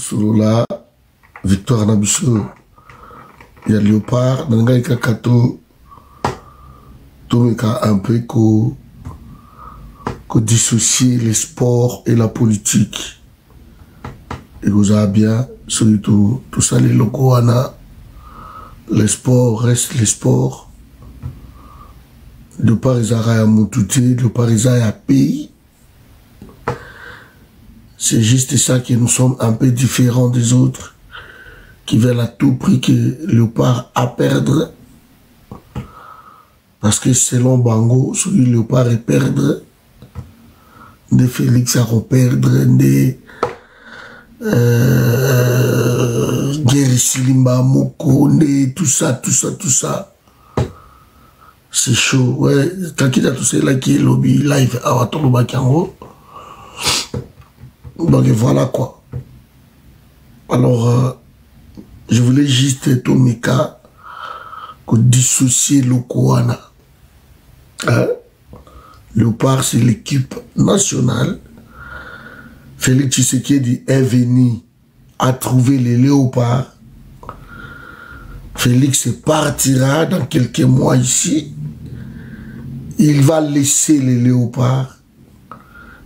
sur la victoire Nabiso. Il y a Léopard, dans le cas Kato, tout le cas un peu que dissocier les sports et la politique. Et vous avez bien, surtout, tout ça, les locaux, les sports restent les sports. De Paris à Moutouté, de Paris à pays. C'est juste ça que nous sommes un peu différents des autres, qui veulent à tout prix que Léopard à perdre. Parce que selon Bango, celui Léopard est perdre, de Félix à reperdre, de Guerre Silimba, Moko, de tout ça. C'est chaud, ouais. Quand il a tout ça là qui est lobby live à Watolo Bakango. Donc voilà quoi. Alors, je voulais juste tout mes cas que dissocier le Kouana. Léopard, c'est l'équipe nationale. Félix Tshisekedi est venu à trouver les léopards. Félix partira dans quelques mois ici. Il va laisser les léopards.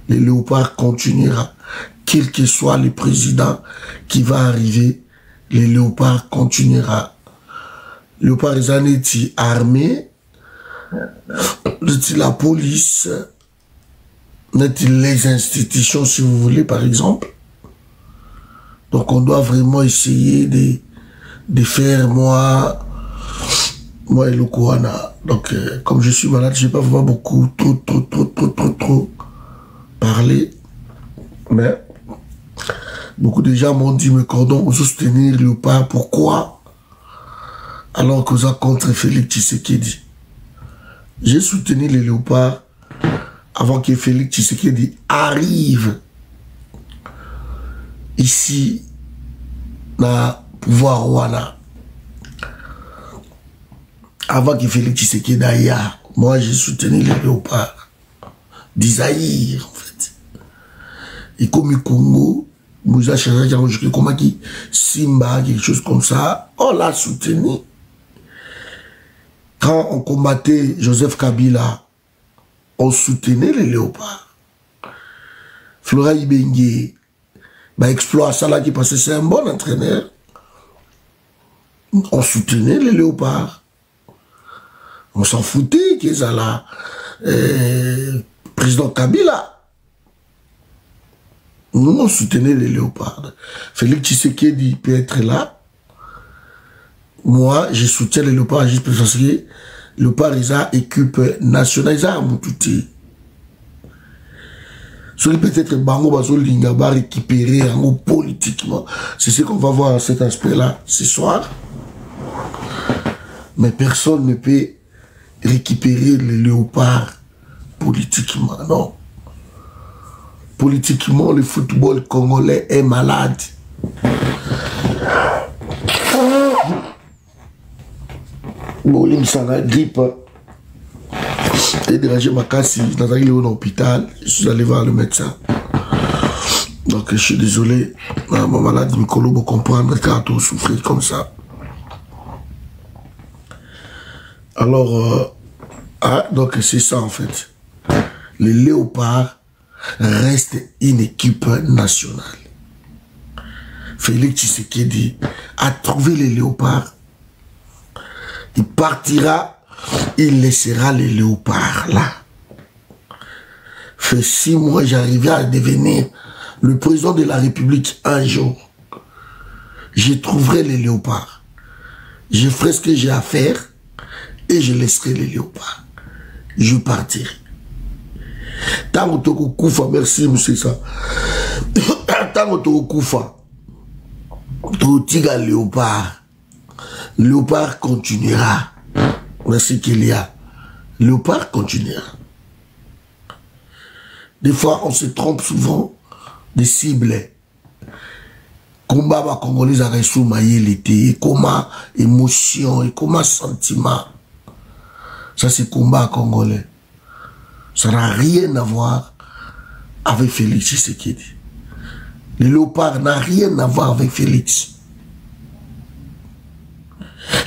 Les léopards continuera. Quel que soit le président qui va arriver, les léopards continuera. Léopards, ils en étaient armés. La police, les institutions, si vous voulez, par exemple. Donc, on doit vraiment essayer de faire, moi et le Kouana. Donc, comme je suis malade, je n'ai pas vraiment beaucoup, trop parlé. Mais, beaucoup de gens m'ont dit, mais Cordon, on soutenir le pas. Pourquoi? Alors que ça contre Félix Tshisekedi. J'ai soutenu les léopards avant que Félix Tshisekedi arrive ici dans le pouvoir Rwanda. Avant que Félix Tshisekedi aille, moi j'ai soutenu les léopards d'Isaïr en fait. Et comme le Congo, nous avons changé comme Simba, quelque chose comme ça, on l'a soutenu. Quand on combattait Joseph Kabila, on soutenait les léopards. Flora Ibengue, exploit ça là qui passait, c'est un bon entraîneur. On soutenait les léopards. On s'en foutait qu'ils sont là. Président Kabila. Nous, on soutenait les léopards. Félix Tshisekedi peut être là. Moi, je soutiens les léopards juste parce que les léopards, ils ont équipe nationale, ils ont Moutouté. Celui peut-être Bango Bazo Linga va récupérer politiquement. C'est ce qu'on va voir à cet aspect-là ce soir. Mais personne ne peut récupérer les léopards politiquement, non. Politiquement, le football congolais est malade. Bon, il me grippe. Et dérangé ma casse, dans un hôpital, je suis allé voir le médecin. Donc je suis désolé, ma maladie me colle pour comprendre quand on souffre comme ça. Alors, donc c'est ça en fait. Les léopards restent une équipe nationale. Félix Tshisekedi a trouvé les léopards. Il partira, il laissera les léopards là. Fait 6 mois, j'arrivais à devenir le président de la République un jour. Je trouverai les léopards. Je ferai ce que j'ai à faire et je laisserai les léopards. Je partirai. Tant que tu koufa, merci monsieur ça. Tant que tu koufa, tu tiga léopard. Léopard continuera. Merci qu'il y a. Léopard continuera. Des fois, on se trompe souvent des cibles. Combat va congolais à ressources l'été. Comment émotion et comment sentiment. Ça, c'est combat congolais. Ça n'a rien à voir avec Félix Tshisekedi. Le Léopard n'a rien à voir avec Félix.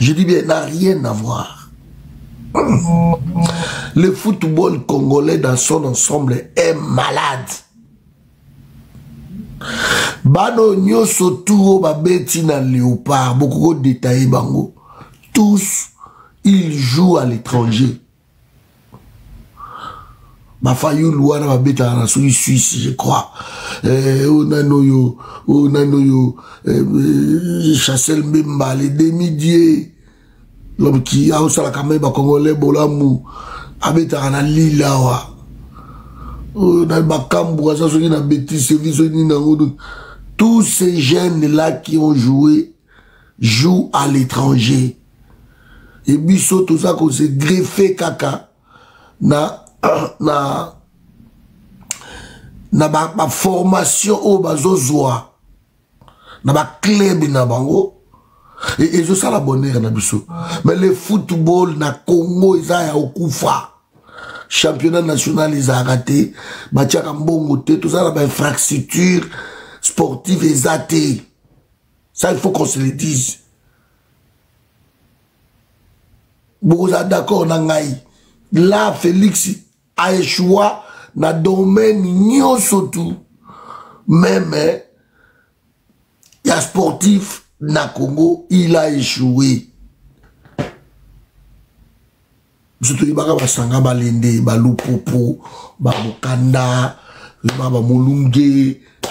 Je dis bien, n'a rien à voir. Le football congolais dans son ensemble est malade. Bano nyoso touro babeti na Léopard, beaucoup de détails bango. Tous, ils jouent à l'étranger. Bafayou Louana babeta na Suisse, je crois. Onanoyo, Chassel Mbemba, les demi-dieux. L'homme qui a aussi la caméra congolais, Bolamou, abeta na Lilawa. Tous ces jeunes-là qui ont joué, jouent à l'étranger. Et biso tout ça qu'on s'est greffé kaka na ba formation au bazozwa na ba club na bango et je ça la bonheur na biso. Mais le football na Congo isa ya okufa. Championnat national ils ont raté, Batiaka Mbongo tout ça la infrastructure sportive et athée. Ça il faut qu'on se le dise. Beaucoup d'accord nangai. Là Félix a échoué na domaine nio surtout. Même il y a sportif na Congo, il a échoué. Surtout il y a basanga balende, balupopo, babokanda, mulunge,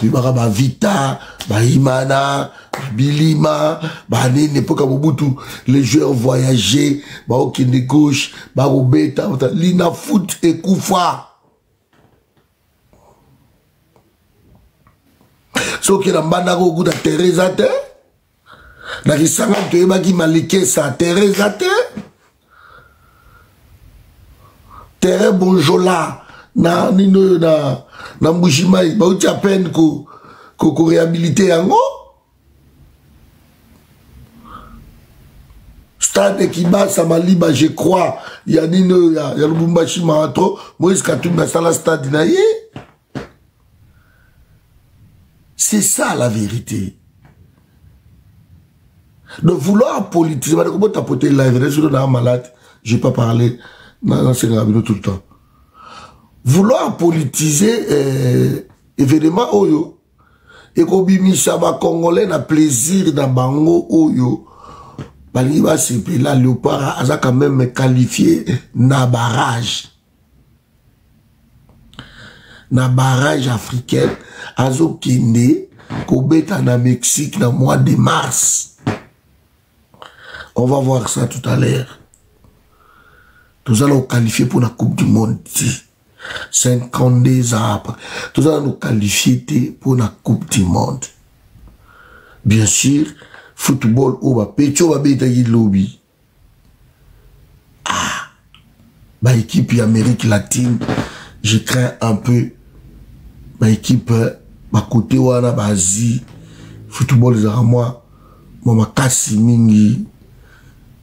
il y a vita, bahimana, bilima, banene époque Mobutu, les joueurs voyager, okende gauche, robeta, lina foot et koufa. So qui na mbanda ko kuta Teresa te, na kisanga to ebaki malike sa Teresa te. Terre Bonjola na nino na Mbushimai ba uti à peine ko réhabiliter yango. Stade Kibasa Maliba je crois il y a nino ya Lubumbashi Marathon Moïse Katumbi na sala stade na ye. C'est ça la vérité. De vouloir politiser, comment tapoter live, je suis malade, je n'ai pas parlé. Non, c'est grave, tout le temps. Vouloir politiser événement oyo et kobimisa ba congolais na plaisir na bango oyo bali ba sepe la Léopard a quand même qualifié na barrage africain azo kende kobeta na Mexique na mois de mars. On va voir ça tout à l'heure. Nous allons qualifier pour la Coupe du Monde. 52 ans après. Nous allons nous qualifier pour la Coupe du Monde. Bien sûr, football, on va pécho, on va bêta de lobby. Ah, ma équipe Amérique latine, je crains un peu. Ma équipe, ma côté, wana, ma Asie, football, les moi, ma kasi mingi.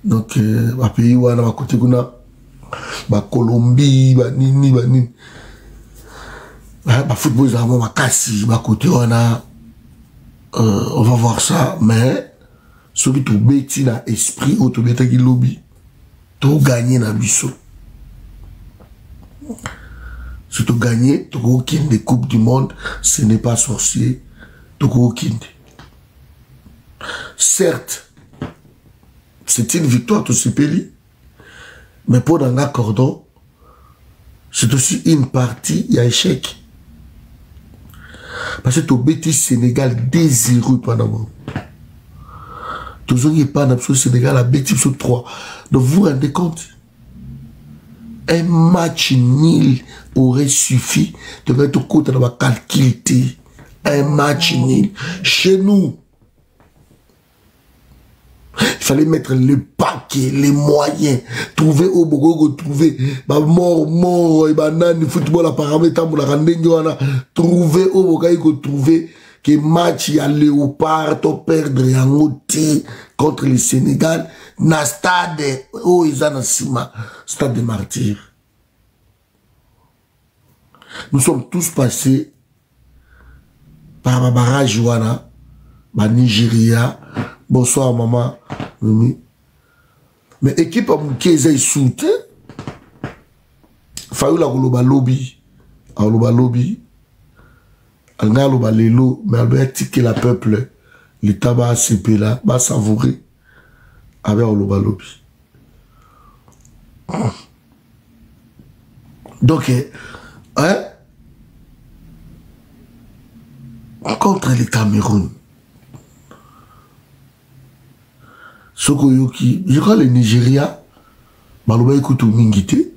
Donc, ma pays, wana, ma côté, kuna. Ba Colombie, ba nini, ba football vraiment ma cassi, ba côté on va voir ça, mais celui qui bêti na esprit ou tout bêta qui lobby, tout gagner na biso. Si tu gagner, tu aucun des coupes du monde, ce n'est pas sorcier, tu aucun. Certes, c'est une victoire tout ce pays. Mais pour un accordon, c'est aussi une partie, il y a échec. Parce que tu bêtis Sénégal désireux pendant le moment. Tu n'as pas d'absolu Sénégal à bêtis sur 3. Donc vous vous rendez compte? Un match nul aurait suffi de mettre au côté de ma calculité. Un match nul. Chez nous, il fallait mettre le paquet, les moyens, trouver au Bogo, trouver mort, et banane, football apparemment, trouver au Bogo, trouver que match y a Léopard, to perdre en outil contre le Sénégal, na stade, oh, ils ont sima, stade de martyrs. Nous sommes tous passés par ma barrage wana ba Nigeria. Bonsoir maman Mimi. Mais équipe à Moukeza est soute. Fayu la koloba lobby. Aloba lobby. Alga aloba lelo. Mais alba tiquer la peuple. L'État va ACP là. Va savourer. Avec aloba lobby. Donc, hein? Contre le Cameroun. Sokoyoki, je crois le Nigeria, Maloba écoute au Mingité,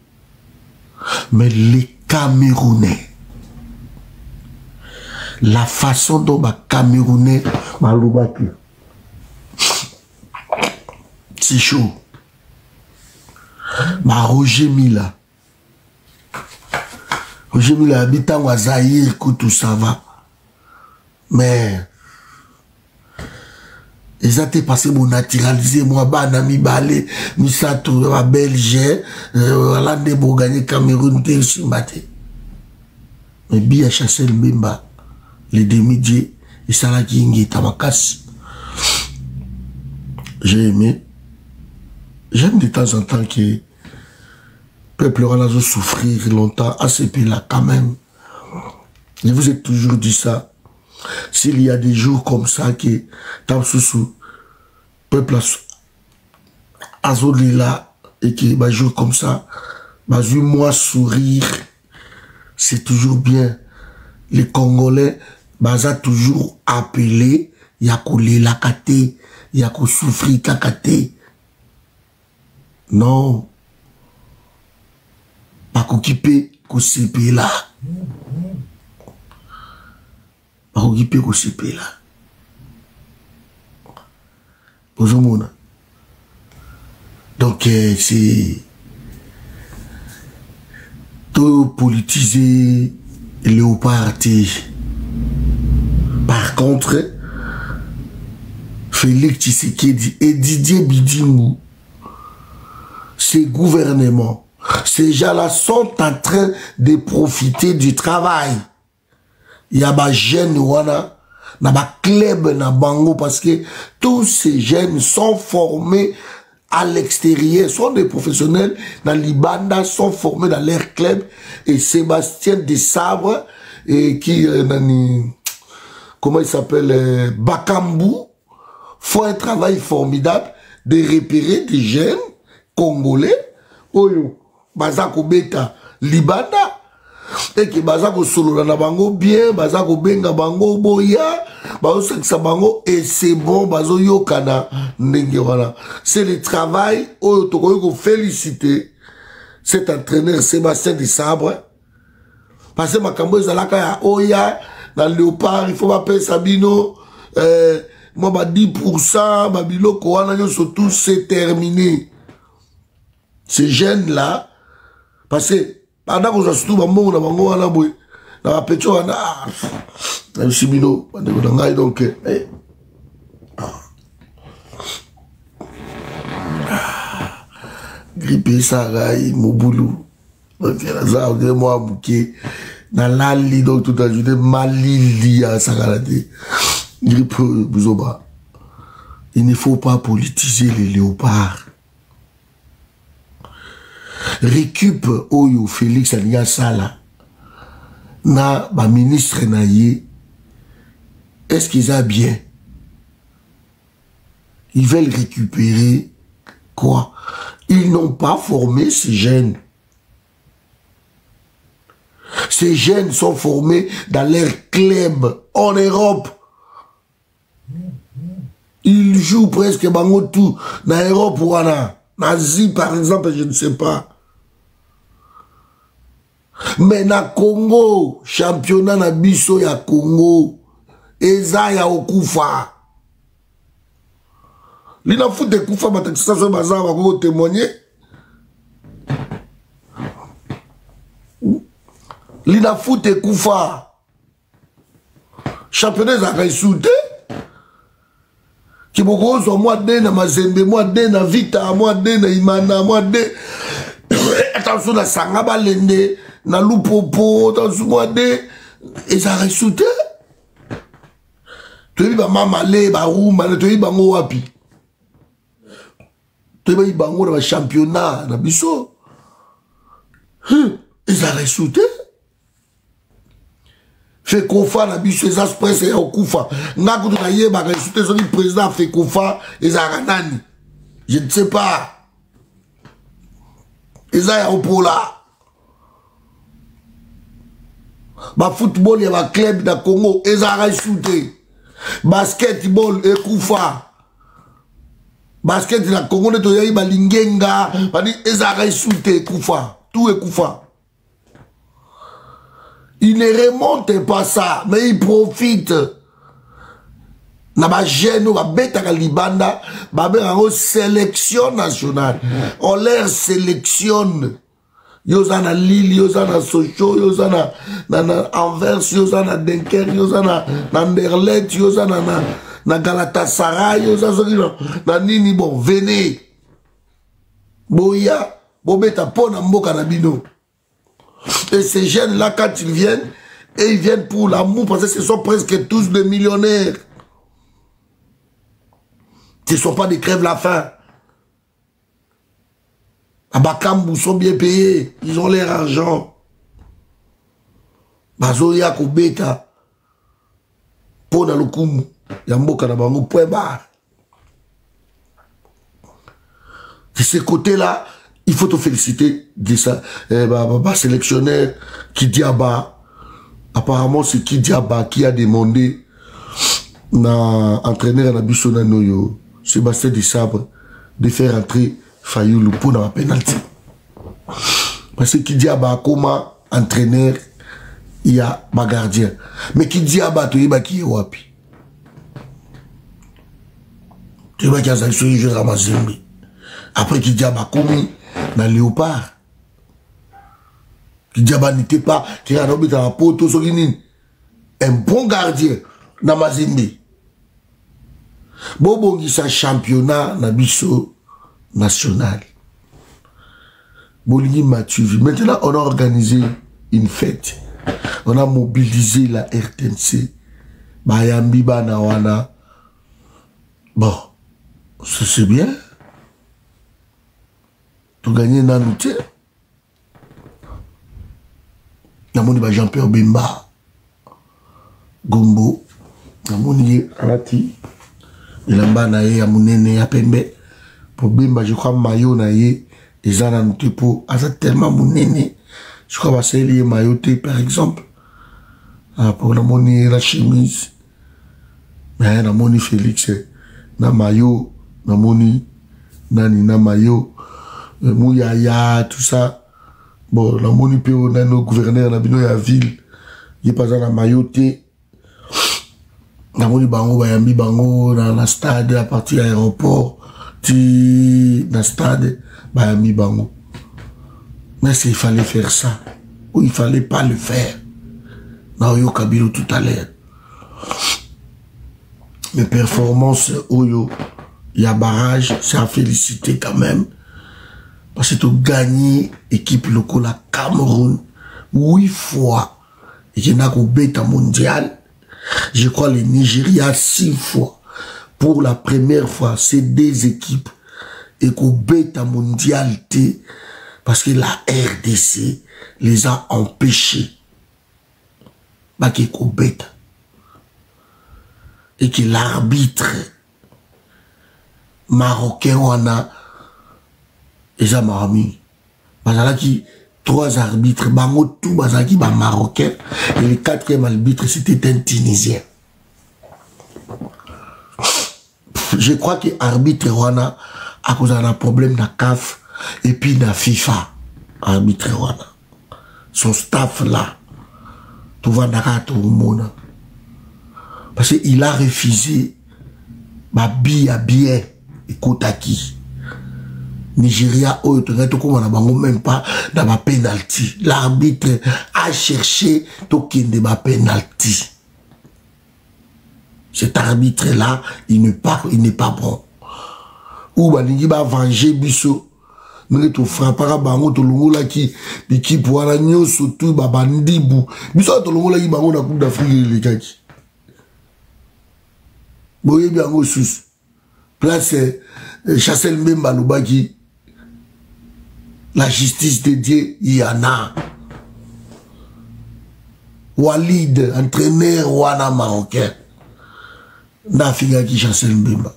mais les Camerounais, la façon dont les Camerounais, Maloba, c'est chaud. Roger Mila habitant à Zaïre, tout ça va. Mais ils ont passé pour naturaliser moi banami balé misato à Belgique Hollande pour gagner Cameroun t'es aussi maté mais bien chasser le Mbemba les demi-dieux et ça là qui est tamakas. J'ai aimé, j'aime de temps en temps que peuple va souffrir longtemps à ce pays là quand même. Je vous ai toujours dit ça. S'il y a des jours comme ça que tant sous peuple azoli là et que bah jour comme ça bah moi sourire c'est toujours bien. Les Congolais bah ça toujours appelé yakoulé la kate yako souffrir kakate non pas qu'occupé qu'au CP là. Donc c'est tout politisé Léopard. Par contre Félix Tshisekedi et Didier Bidingou, ces gouvernements, ces gens-là sont en train de profiter du travail. Il y a des jeunes wana, na ba club na bango parce que tous ces jeunes sont formés à l'extérieur, sont des professionnels dans l'Ibanda, sont formés dans leur club et Sébastien Desabre et qui comment il s'appelle Bakambu font un travail formidable de repérer des jeunes congolais oyo bazako beta Libanda et que bazako solo na bango bien bazako benga bango boya bazo seksa bango et c'est bon bazo yokana ndenge wana. C'est le travail oyo tokoyo ko féliciter cet entraîneur Sébastien Desabre parce que makambo ezalaka ya oya na Léopard il faut pas payer Sabino moi ba 10% ba biloko wana nyonso tout c'est terminé. Ces jeunes là parce que pendant que je suis tout bon na bango wana boy na ba pecho wana na Sabino donc grippe ça rai mobulu donc là ça de moi bouquet dans la lit donc tout à journée malili à sakalate grippe buzoba. Il ne faut pas politiser les léopards. Récup oyo Félix Ania Sala na ba ministre na ye. Est-ce qu'ils ont bien? Ils veulent récupérer quoi? Ils n'ont pas formé ces jeunes. Ces jeunes sont formés dans leur club en Europe. Ils jouent presque bango tout dans l'Europe ou en Asie par exemple, je ne sais pas. Mais na Congo, championnat na biso ya Congo, eza ya okufa. Lina foot de kufa batakisa so bazar ba témoigner. Lina foot de kufa. Championnat za kaisute. Ki bokozo moi de na Mazembe, moi de na Vita, moi de na Imana, moi de attention na Sangaba Lende, na Lupopo, attention moi de et ça ressoute. toyebi bamama le barumba toyebi bango wapi toyebi bango na bachampionnat na biso ezalaka esu te FECOFA na biso eza presse ya okufa nga kutu nayebaka esu te soki président ya FECOFA ezalaka nani je ne sais pas eza ya opola bafootball ya baclub na Congo ezalaka esu te basketball ekufa basket na Congo neto yayi balingenga bani ezalaka esu te ekufa tout ekufa. Il ne remonte pas ça, mais il profite. Na ba jeune ba beta libanda ba benga sélection nationale. On leur sélectionne. Yoza na Lille, yoza na Sochaux, yoza na Anvers, yoza na Dunkerque, yoza na Anderlecht, yoza na Galatasaray, yoza na nini bon venez. Boya, bobeta pona mboka na bino. Et ces jeunes-là, quand ils viennent, et ils viennent pour l'amour, parce que ce sont presque tous des millionnaires. Ce ne sont pas des crèves-la-faim. À Bakambu sont bien payés. Ils ont leur argent. Bazoya Kobeta. Pona Lokumu. Yamboka na bango point barre. De ce côté-là, il faut te féliciter de ça. Sélectionneur Kidiaba. Apparemment, c'est Kidiaba qui a demandé na entraîneur na Bissona Noyo, Sébastien Desabre, de faire entrer Fayoulou pour la pénalty. Parce que Kidiaba, comme entraîneur, il y a ma gardien. Mais Kidiaba, tu es qui est wapi? Tu es qui a sanctionné le jeu à Mazembe. Après Kidiaba, comme dans Léopard. Kidiaba n'était pas, qui a nommé dans la pote, un bon gardien dans Mazembe. Bobo qui sa championnat na biso national. Bolini Matuvi. Maintenant, on a organisé une fête. On a mobilisé la RTNC. Bayambi Banawana. Bon, c'est bien. Tout gagner dans nous. Namoni Jean-Pierre Bemba. Gombo. Namoni Arati. Ilamba na ye ya munene ya pembe. Pour Bemba, je crois maillot na ye. Les ans dans pour asa tellement munene. Je crois que c'est lié mailloté par exemple. Pour namoni la chemise. Mais namoni Félix. Na maillot. Namoni. Nani na maillot. Mouyaya, tout ça. Bon, la moni pe on a nos gouverneurs, na bino ya ville. Il pas dans la mailloté. Na moni bango bayambi bango dans la stade à partir de l'aéroport. Ti dans stade bayambi bango. Mais il fallait faire ça. Ou il fallait pas le faire. Na Oyo Kabilo tout à l'heure. Les performances Oyo, il y a barrage, c'est à féliciter quand même. Parce que tu as gagné l'équipe locale à Cameroun 8 fois. Et je n'ai qu'au bêta mondial. Je crois le Nigeria 6 fois. Pour la première fois, c'est des équipes. Et qu'au bêta mondial, parce que la RDC les a empêchés. Bah, qu'au bêta. Et que l'arbitre marocain, on a et Marami. Bazalaki, 3 arbitres, bango tout bazalaki ba marocain, et le 4e arbitre c'était un Tunisien. Je crois que l'arbitre Rwanda a cause d'un problème de CAF et puis de FIFA. Arbitre Rwanda. Son staff là, tout va dans tout le monde. Parce qu'il a refusé ma billet et Kotaki. Nigeria, même pas dans ma penalty. L'arbitre a cherché token de ma penalty. Cet arbitre-là, il n'est pas bon. Ou il va venger Bisso. Mais tu frapperas bango to longola qui l'équipe wala nyoso tout babandibu. Bisso to longola qui bango na Coupe d'Afrique les gars. Boye bien au sous. Place Chassel Mbemba Lubaki. La justice de Dieu, il y en a. Walid, entraîneur wana marocain. Na finga qui Chassel Mbemba.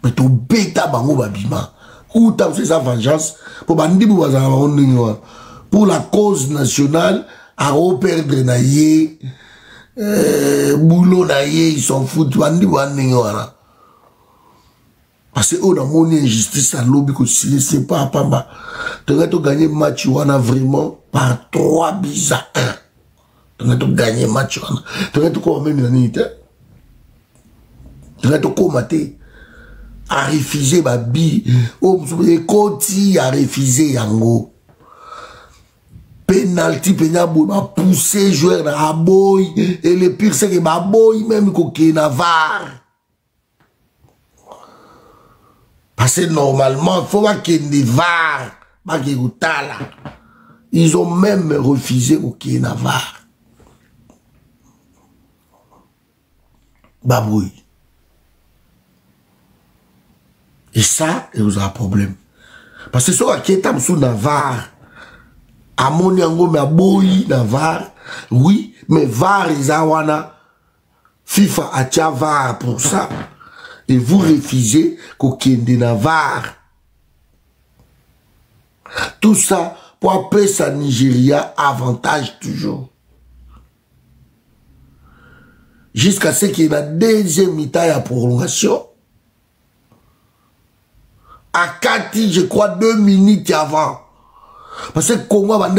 Mais ton bêta bango babima. Où t'as fait sa vengeance pour bandi pour la cause nationale à reperdre naïe boulot naïe ils s'en foutent bandi wana. Parce que on a mon injustice à lobby que c'est pas pamba. Tu vas gagner match wana vraiment par 3 buts à 1. Tu vas gagner match wana. Tu vas quoi même la nuit. Tu vas commater à refuser ma bi. Oh, Koti a refusé yango. Penalty, Penyabo m'a poussé joueur à boy. Et le pire c'est que ma boy même coquille Navarre. Parce que normalement, il faut pas qu'il y ait des VAR. Ils ont même refusé qu'il y ait des VAR. Baboui. Et ça, il y a un problème. Parce que si on est sous Navarre, à mon yango, mais boy, Navarre, oui, mais VAR, ils ont FIFA a tia VAR pour ça. Et vous refusez qu'il y ait Navarre. Tout ça pour appeler ça Nigeria avantage toujours. Jusqu'à ce qu'il y ait la deuxième mi-temps à prolongation. À Kati, je crois 2 minutes avant. Parce que Congo va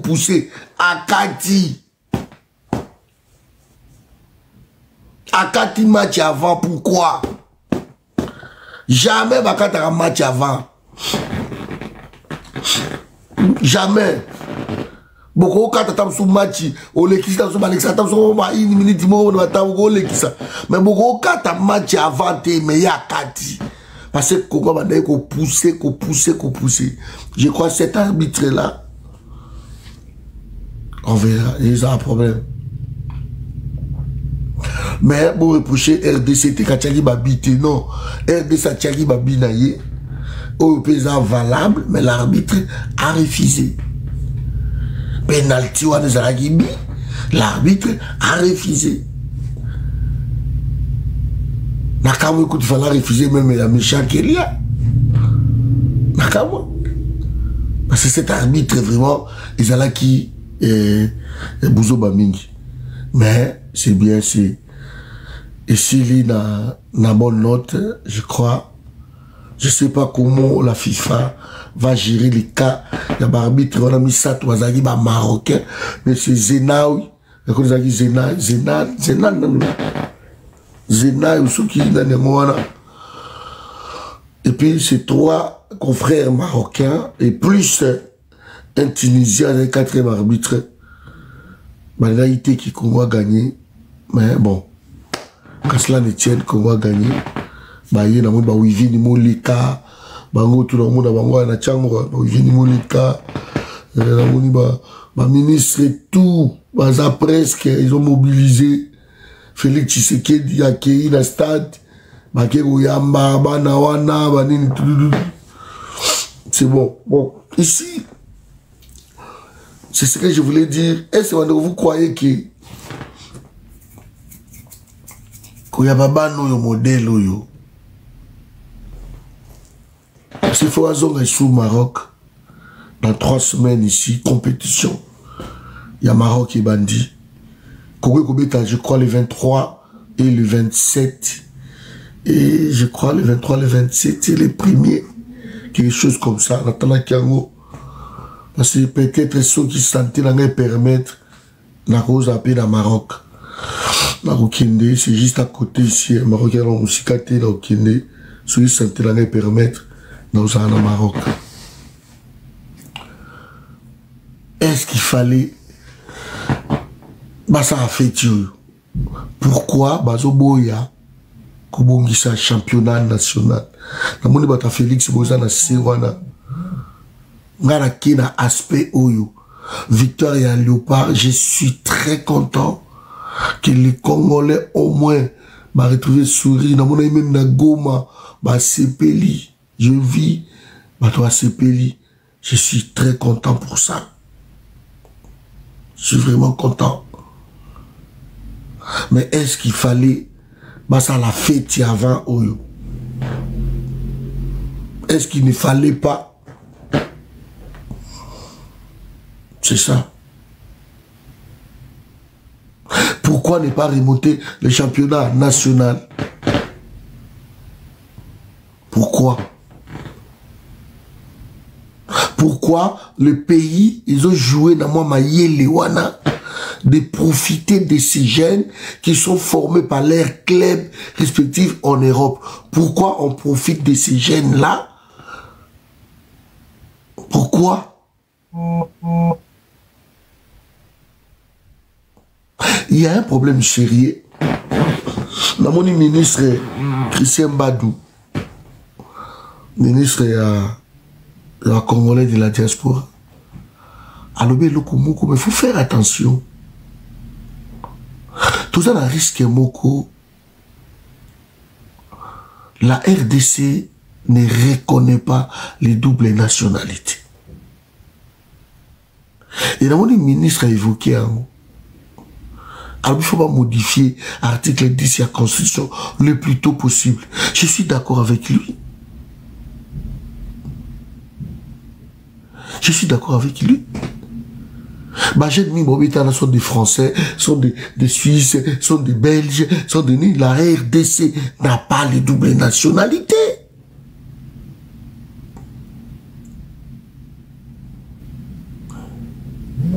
pousser. À Kati. À 4 matchs avant, pourquoi? Jamais Bakata un match avant. Jamais. Beaucoup de temps sur match, au l'équisa sur Alexa, une minute, mais beaucoup de match avant, mais il y a 4. Parce que Congo va pousser. Je crois que cet arbitre-là, on verra, il y a un problème. Mais pour reprocher RDC, Kachagi Babité, non. RDC Kachagi Babinaye, au paysan valable, mais l'arbitre a refusé. Penalty ou Zaragibi, l'arbitre a refusé. Nakamo, écoute, il fallait refuser même la méchante qu'il y a. Nakamo. Parce que cet arbitre, vraiment, ils ont qui Bouzo Bamingi. Mais c'est bien, c'est. Et s'il a une bonne note, je crois, je ne sais pas comment la FIFA va gérer les cas. Il y a un arbitre, on a mis ça, tu as dit, marocain, mais c'est Zenaoui. Vous avez dit Zenaoui, et puis c'est 3 confrères marocains, et plus un Tunisien, un 4e arbitre. Malaïté qui Congo a gagné, mais bon. Quand cela ne tienne qu'on va gagner, bah il y a un monde bah Wivini Molika, bango tout le monde a bango na chango bah Wivini Molika, la moni bah ministre et tout, bah ça presque ils ont mobilisé Félix Tshisekedi a accueilli la stade, bah Kego Yamba, bah Nawana, bah nini tout. C'est bon. Bon ici, c'est ce que je voulais dire. Est-ce que vous croyez que Kouyababano yo modèle yo. C'est Foazon et sous Maroc. Dans 3 semaines ici, compétition. Il y a Maroc et Bandi. Kobeta, je crois le 23 et le 27. Et je crois le 23, le 27, c'est les premiers. Quelque chose comme ça. Natana Kiango. Parce que peut-être ceux qui se sentaient là permettre la cause à paix dans Maroc. Marokende, c'est juste à côté ici. Marocain, on s'y caté, là, au Kende. Ceux qui sentaient là permettre dans un Maroc. Est-ce qu'il fallait. Bah, ça a fait tuer. Pourquoi? Bah, Zoboya, Kobongisa, championnat national. La moni bata Félix Bozana Sewana. Ngana Kena aspect Oyo. Victoire et à Léopard, je suis très content. Que les Congolais au moins m'a retrouvé sourire. Dans mon même na Goma, bah Sepeli. Je vis, bah toi Sepeli. Je suis très content pour ça. Je suis vraiment content. Mais est-ce qu'il fallait, bah ça la fête avant Oyo? Est-ce qu'il ne fallait pas? C'est ça. Pourquoi ne pas remonter le championnat national? Pourquoi? Pourquoi le pays, ils ont joué dans moi Maïelewana de profiter de ces jeunes qui sont formés par leurs clubs respectifs en Europe? Pourquoi on profite de ces jeunes-là? Pourquoi? Il y a un problème sérieux. Dans mon ministre Christian Badou, ministre la Congolais de la diaspora, alors mais il faut faire attention. Tout ça, un risque moko. La RDC ne reconnaît pas les doubles nationalités. Et dans mon ministre a évoqué alors il faut pas modifier l'article 10 de la Constitution le plus tôt possible. Je suis d'accord avec lui. Je suis d'accord avec lui. Bah, j'ai mis sont des Français, sont des Suisses, sont des Belges, sont des... La RDC n'a pas les doubles nationalités.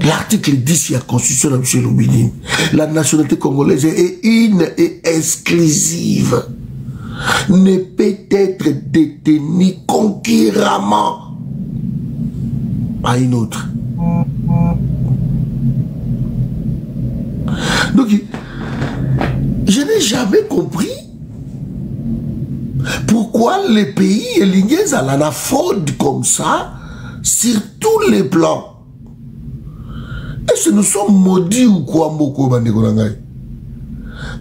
L'article 10 de la Constitution de M. Loubini, la nationalité congolaise est une et exclusive. Ne peut être détenue concurremment à une autre. Donc, je n'ai jamais compris pourquoi les pays et l'Indiens à la fraude comme ça sur tous les plans. Est-ce que nous sommes maudits ou quoi, Moko Bandekolangai?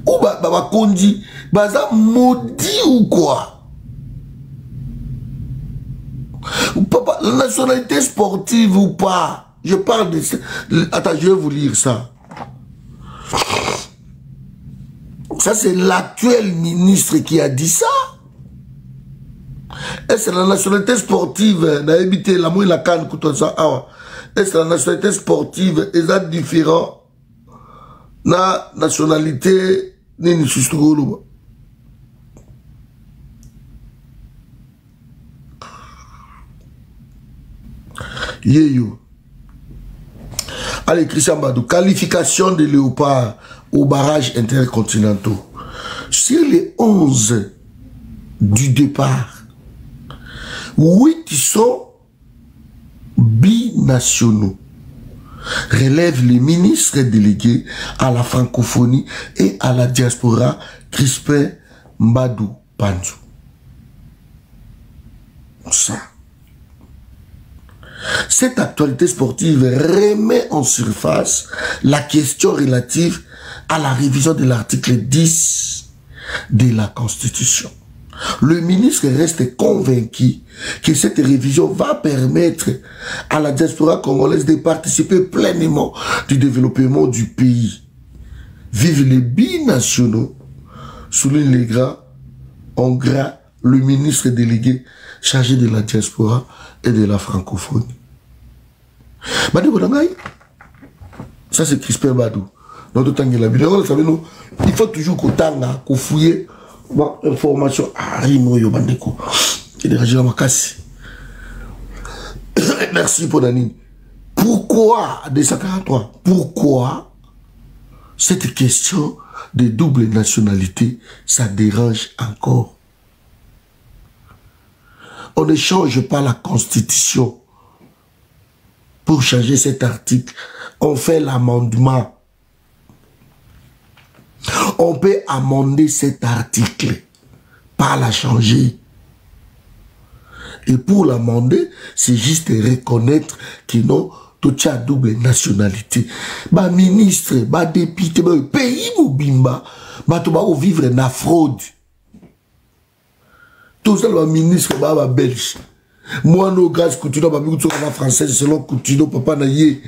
Ou Baba Kondi, Baza maudit ou quoi? Papa, la nationalité sportive ou pas? Je parle de... Attends, je vais vous lire ça. Ça, c'est l'actuel ministre qui a dit ça. Est-ce que la nationalité sportive, n'a habité la mouille la canne, ça, est-ce que la nationalité sportive est différente de la nationalité ni Sustugolo? Yeyo. Allez, Christian Badou, qualification des léopards aux barrages intercontinentaux. Sur les 11 du départ, 8 sont binationaux, relèvent les ministres délégués à la francophonie et à la diaspora Crispin Mbadou Panzou. Ça. Cette actualité sportive remet en surface la question relative à la révision de l'article 10 de la Constitution. Le ministre reste convaincu que cette révision va permettre à la diaspora congolaise de participer pleinement du développement du pays. Vive les binationaux, souligne les grands, en gras, le ministre délégué chargé de la diaspora et de la francophonie. Ça c'est Crispin Badou. Il faut toujours qu'on fouille information à Rimo Yobandeko. Merci pour Danine. Pourquoi 243? Pourquoi cette question de double nationalité, ça dérange encore? On ne change pas la Constitution pour changer cet article. On fait l'amendement. On peut amender cet article, pas la changer. Et pour l'amender, c'est juste reconnaître que non, to tia double nationalité. Ba ministre, ba député, ba pays mobimba, ba to ba vivre na fraude. Tout ça, ba ministre, ba belge. Moi, no grâce Coutinho, ba bigoutso na française selon Coutinho, papa na ye.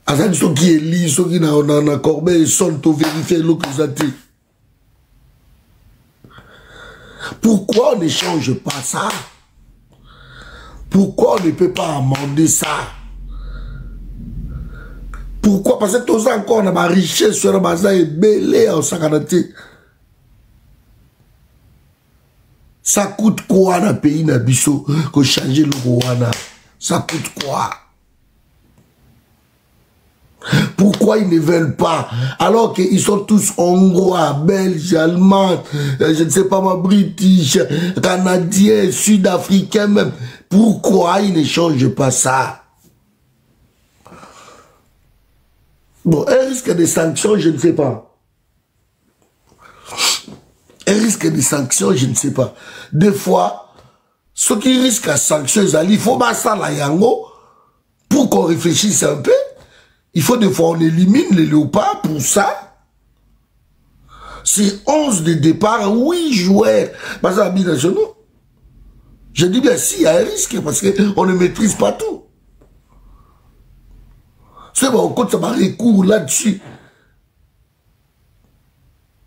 Azan so qui est li, so qui na corbeille, son to vérifier l'occusité. Pourquoi on ne change pas ça? Pourquoi on ne peut pas amender ça? Pourquoi? Parce que tout ça encore, on a ma richesse sur la base et belé en sacanate. Ça coûte quoi dans le pays Nabiso que changer le Rwanda? Ça coûte quoi? Pourquoi ils ne veulent pas? Alors qu'ils sont tous hongrois, belges, allemands, je ne sais pas moi, british, canadiens, sud-africains même. Pourquoi ils ne changent pas ça? Bon, un risque de sanctions, je ne sais pas. Un risque de sanctions, je ne sais pas. Des fois, ceux qui risquent la sanction, il faut pas ça la yango pour qu'on réfléchisse un peu. Il faut des fois on élimine les léopards pour ça. C'est 11 de départ, 8 joueurs. Parce que nationaux. Je dis bien si, il y a un risque parce qu'on ne maîtrise pas tout. C'est bon, on compte ça va recours là-dessus.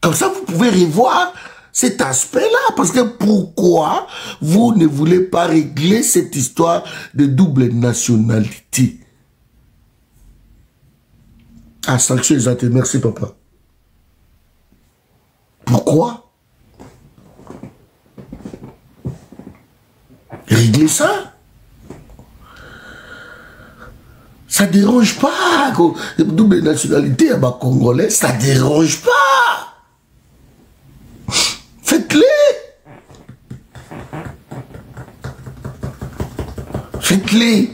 Comme ça, vous pouvez revoir cet aspect-là. Parce que pourquoi vous ne voulez pas régler cette histoire de double nationalité? Ah, sanction exacte. Merci, papa. Pourquoi? Régler ça. Ça dérange pas. Double nationalité à ma Congolais, ça dérange pas. Faites-les. Faites-les.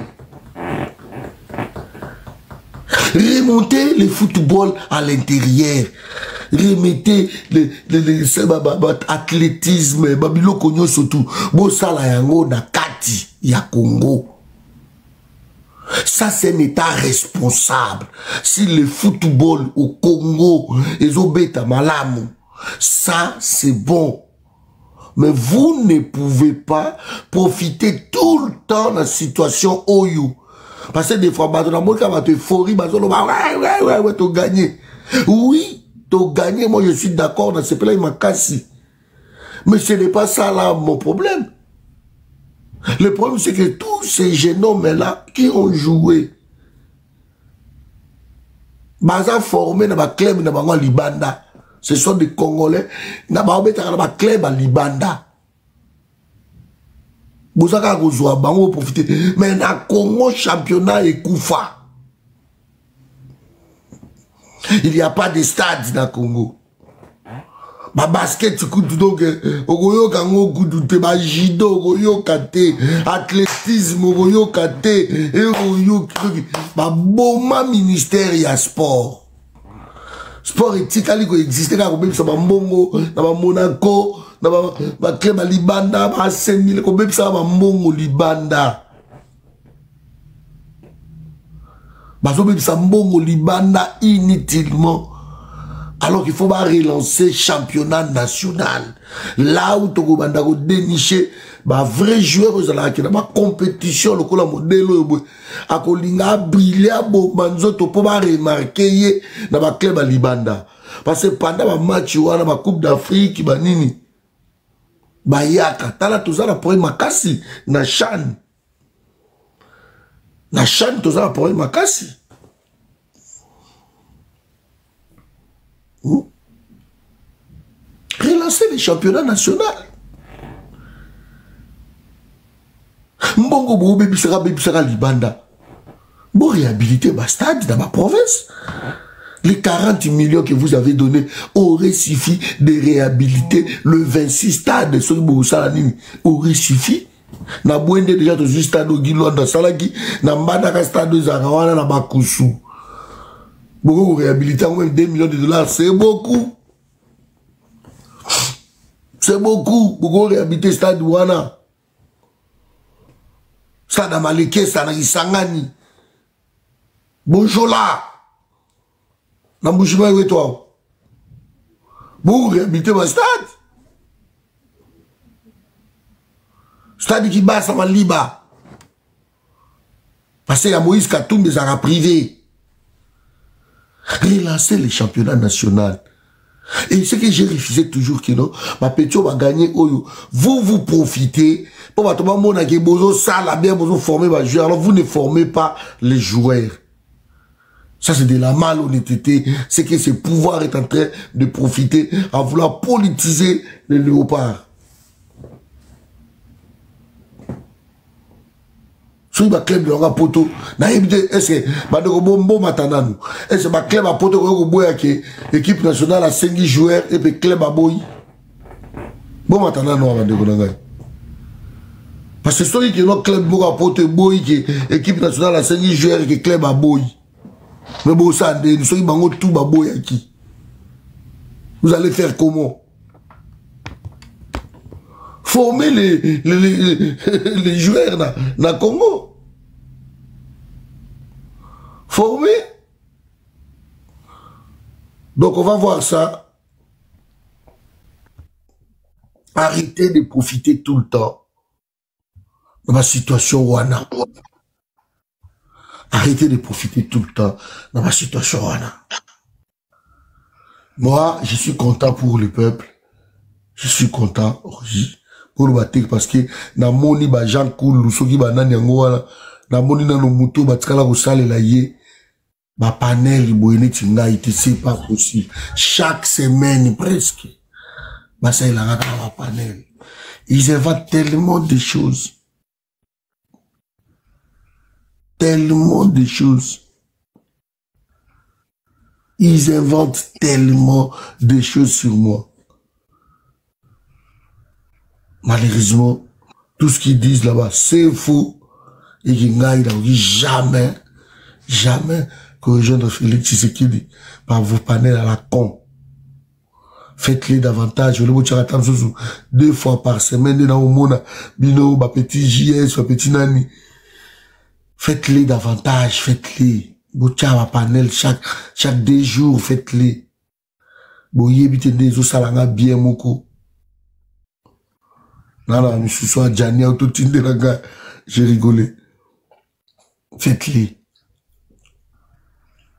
Remontez le football à l'intérieur. Remettez l'athlétisme, babilo konyo surtout. Bosala yango na kati ya Congo. Ça, c'est un État responsable. Si le football au Congo est au bêta malamu, ça, c'est bon. Mais vous ne pouvez pas profiter tout le temps de la situation Oyo. Parce que des fois, tu as euphorie, tu as gagné. Oui, tu as gagné. Moi, je suis d'accord dans ce plan, il m'a cassé. Mais ce n'est pas ça là mon problème. Le problème, c'est que tous ces jeunes hommes-là qui ont joué, ils formés dans le club de Libanda. Ce sont des Congolais. Ils ont formé dans le club de Libanda. Mais na Congo, championnat et Koufa. Il n'y a pas de stade dans le Congo. Ma basket, tu coûtes donc, ogoyo kango goudouté, ma judo, ogoyo kate, athlétisme, ogoyo kate, ogoyo, ma boma ministère ya sport. Sport éthique, ali ko existe, ka ko ça ma mbongo, na ma Monaco, na ma club Libanda, ma 5000, ko ça ma mbongo Libanda. Bazo ça mbongo Libanda inutilement. Alors qu'il faut pas relancer championnat national. Là où tu vas dénicher, bah vrai joueur aux qui na compétition le cola modèle a kolinga briller bo manzo to pour pas remarquer na ba club à Libanda. Parce que pendant ma match wana ba Coupe d'Afrique ba nini ba yaka tala tozala pour makasi na CHAN. Na CHAN tozala pour makasi. Relancer les championnats nationaux. Mbongo bo bebisaka Libanda. Bon réhabiliter ma stade dans ma province. Les 40 millions que vous avez donnés auraient suffi de réhabiliter le 26 stades de Sobo Salanini. Aurait suffi. Na boende déjà dans un stade au Gilon dans Salagi, na Mbadaka stade de Zarawana na Bakusu. Beaucoup réhabiliter même 2 millions de dollars, c'est beaucoup. C'est beaucoup. Beaucoup réhabiliter stade Wana. Stade Amaleke, stade Isangani. Bonjola. Na Mbushima et toi. Vous réhabilitez ma stade. Stade qui bat ça va liba. Parce qu'il y a Moïse Katoum des arabes privés. Relancer les championnats nationaux. Et ce que j'ai refusé toujours que non, ma pétio va gagner. Vous profitez. Pour votre maman, qui est besoin ça, la bien besoin former ma joueur. Alors vous ne formez pas les joueurs. Ça c'est de la malhonnêteté. C'est que ce pouvoir est en train de profiter à vouloir politiser les léopards. Si ma club de l'onga poto, na évité est-ce que ma de bombo matananu, est-ce que ma club a poto ko boya que équipe nationale a 5 joueurs et puis club a boy. Bon matananu va de konanga. Parce que celui qui notre club boka poto boy que équipe nationale a 5 joueurs et que club a boy. Mais bon ça de celui bango tout ba boy qui. Vous allez faire comment? Former les joueurs dans Congo. Former. Donc on va voir ça. Arrêtez de profiter tout le temps de ma situation Wana. Arrêtez de profiter tout le temps de ma situation Wana. Moi, je suis content pour le peuple. Je suis content aussi. Pour le battre parce que na moni ba Jean Koulou soki ba nani yango wana na moni na no muto ba tikala ko salela ye ba panel boyene tinga ite c'est pas possible chaque semaine presque ba ça il a ba panel ils inventent tellement de choses ils inventent tellement de choses sur moi. Malheureusement, tout ce qu'ils disent là-bas, c'est faux. Et qu'ils n'aillent jamais que les gens de Félix Tshisekedi par vos panels à la con. Faites-les davantage. 2 fois par semaine, dans le monde, bino, ba petit JS, ba petit nani. Faites-les davantage, faites-les. Botia ba panel chaque 2 jours, faites-les. Boye bite des os salanga bien moko. Non, je suis à Djani, j'ai rigolé. Faites-les.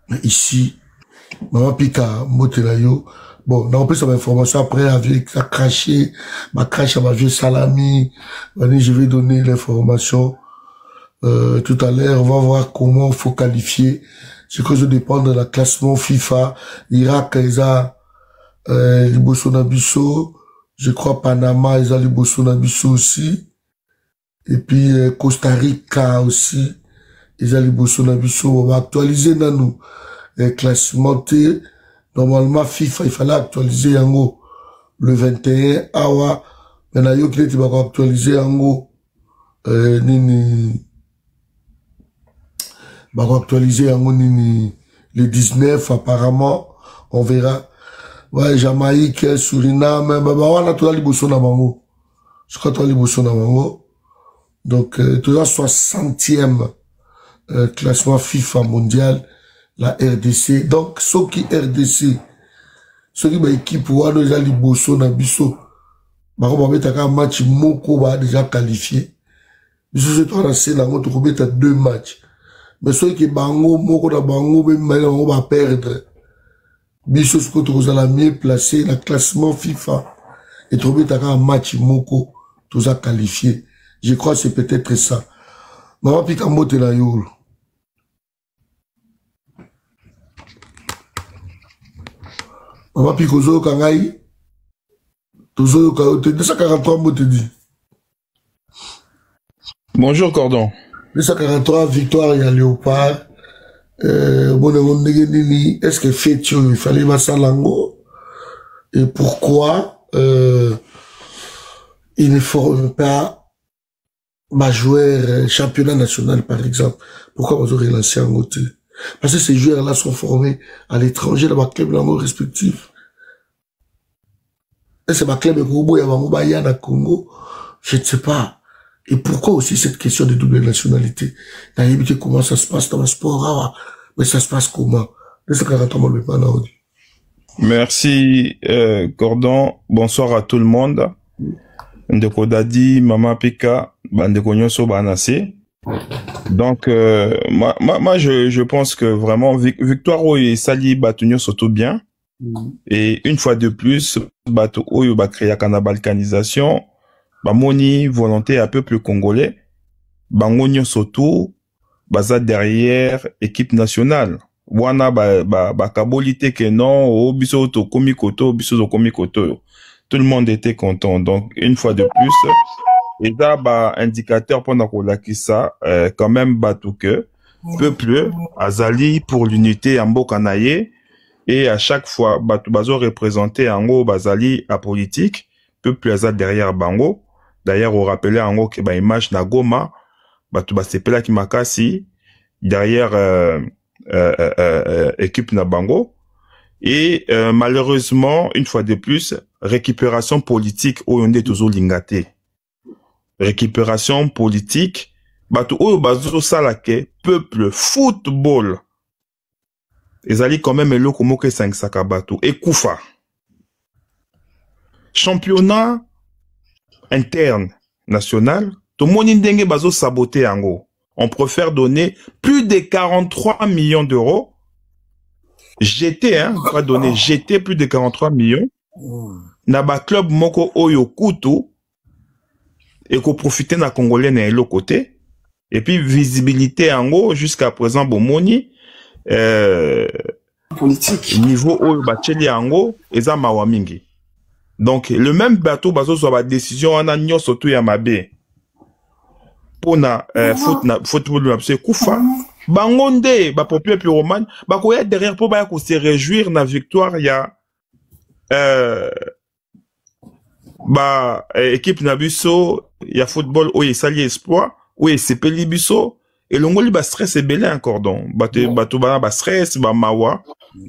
Mais ici, maman Pika, Motelayo, bon, on peut savoir l'information après, avec la craché, ma crache à ma vieux salami. Je vais donner l'information. Tout à l'heure, on va voir comment il faut qualifier. Ce que je dépend de la classement FIFA. Irak, Kaisa, Liboso, je crois Panama, ils ont les Bosso aussi. Et puis Costa Rica aussi. Ils ont les Bosso. On va actualiser dans nous. Classement T. Normalement, FIFA, il fallait actualiser en haut. Le 21. Awa. Maintenant, il va actualiser en haut. Nini. Va actualiser en haut, nini. Le 19, apparemment. On verra. Ouais, Jamaïque, Suriname, on a tout les bossons dans Mango. Je crois que les bossons dans Mango. Donc, tout ça, 60e classement FIFA mondial, la RDC. Donc, ceux qui RDC, ceux qui ont équipe pour avoir déjà les bossons dans Bisso, on va mettre un match, Moko va déjà qualifié. Bisso, c'est toi, c'est là, on va mettre 2 matchs. Mais ceux qui Bango, Moko, dans Bango, même, on va perdre. Biso ce que tu as mieux placé dans le classement FIFA et trouver un match moko tu as qualifié. Je crois que c'est peut-être ça. Maman pika mbote na yolo. Maman pika ozo kangai. Tozo ka 243 mbote dit. Bonjour Cordon. 243 victoire il y a Léopard. Est-ce que fait il fallait Massalango et pourquoi il ne forme pas ma joueur championnat national par exemple? Pourquoi vous aurez lancé en côté? Parce que ces joueurs-là sont formés à l'étranger dans ma club respectif. Est-ce que ma club est au Congo? Je ne sais pas. Et pourquoi aussi cette question de double nationalité? Comment ça se passe dans le sport? Mais ça se passe comment? Merci, Gordon. Bonsoir à tout le monde. Ndeko Dadi, Mama Pika, Bandeko Nyonso Banase. Donc, moi, je pense que vraiment, Victoire et Sali Batunyo sont tout bien. Et une fois de plus, Batu Oyo ba créer la balkanisation, Moni, volonté un peuple congolais, Bangonyo Soto, baza derrière équipe nationale. Wana ba kabolite que non, o biso to komi koto, biso to komi koto. Tout le monde était content. Donc, une fois de plus, et là, indicateur pendant qu'on l'a qui ça, quand même, tout que, peuple, azali pour l'unité en Bokanaye, et à chaque fois, bazo représenté en gros, bazali à politique, peuple azal derrière bango. D'ailleurs, on rappelait en gros que image na Goma, sepela ki makasi, derrière, équipe na bango. Et, malheureusement, une fois de plus, récupération politique, oyonde toujours lingate. Récupération politique, batu oyo bazo salake, peuple, football. Ezali quand même eloko moke 5 sakabatu. Et Koufa. Championnat interne national, tout le monde ndenge bazo saboter yango. On préfère donner plus de 43 millions d'euros. Jeter, hein, pas donner, jeter plus de 43 millions. Naba club moko oyo kutu. Et qu'on profite na Congolais na l'autre côté. Et puis, visibilité en gros, jusqu'à présent, bomoni, politique. Niveau oyo bacheli en gros, eza mawamingi. Donc, le même bateau, bazo soit la décision, on a nyo soto ya mabe. Pour na, football na pse koufa. Bangonde, ba populaire pyromane, ba koya derrière pour ba se réjouir na victoire ya, équipe Nabuso, il y a football où il s'allie espoir, où il s'est peli biso, et l'ongoli ba stress est belé encore donc, ba stress, ba mawa,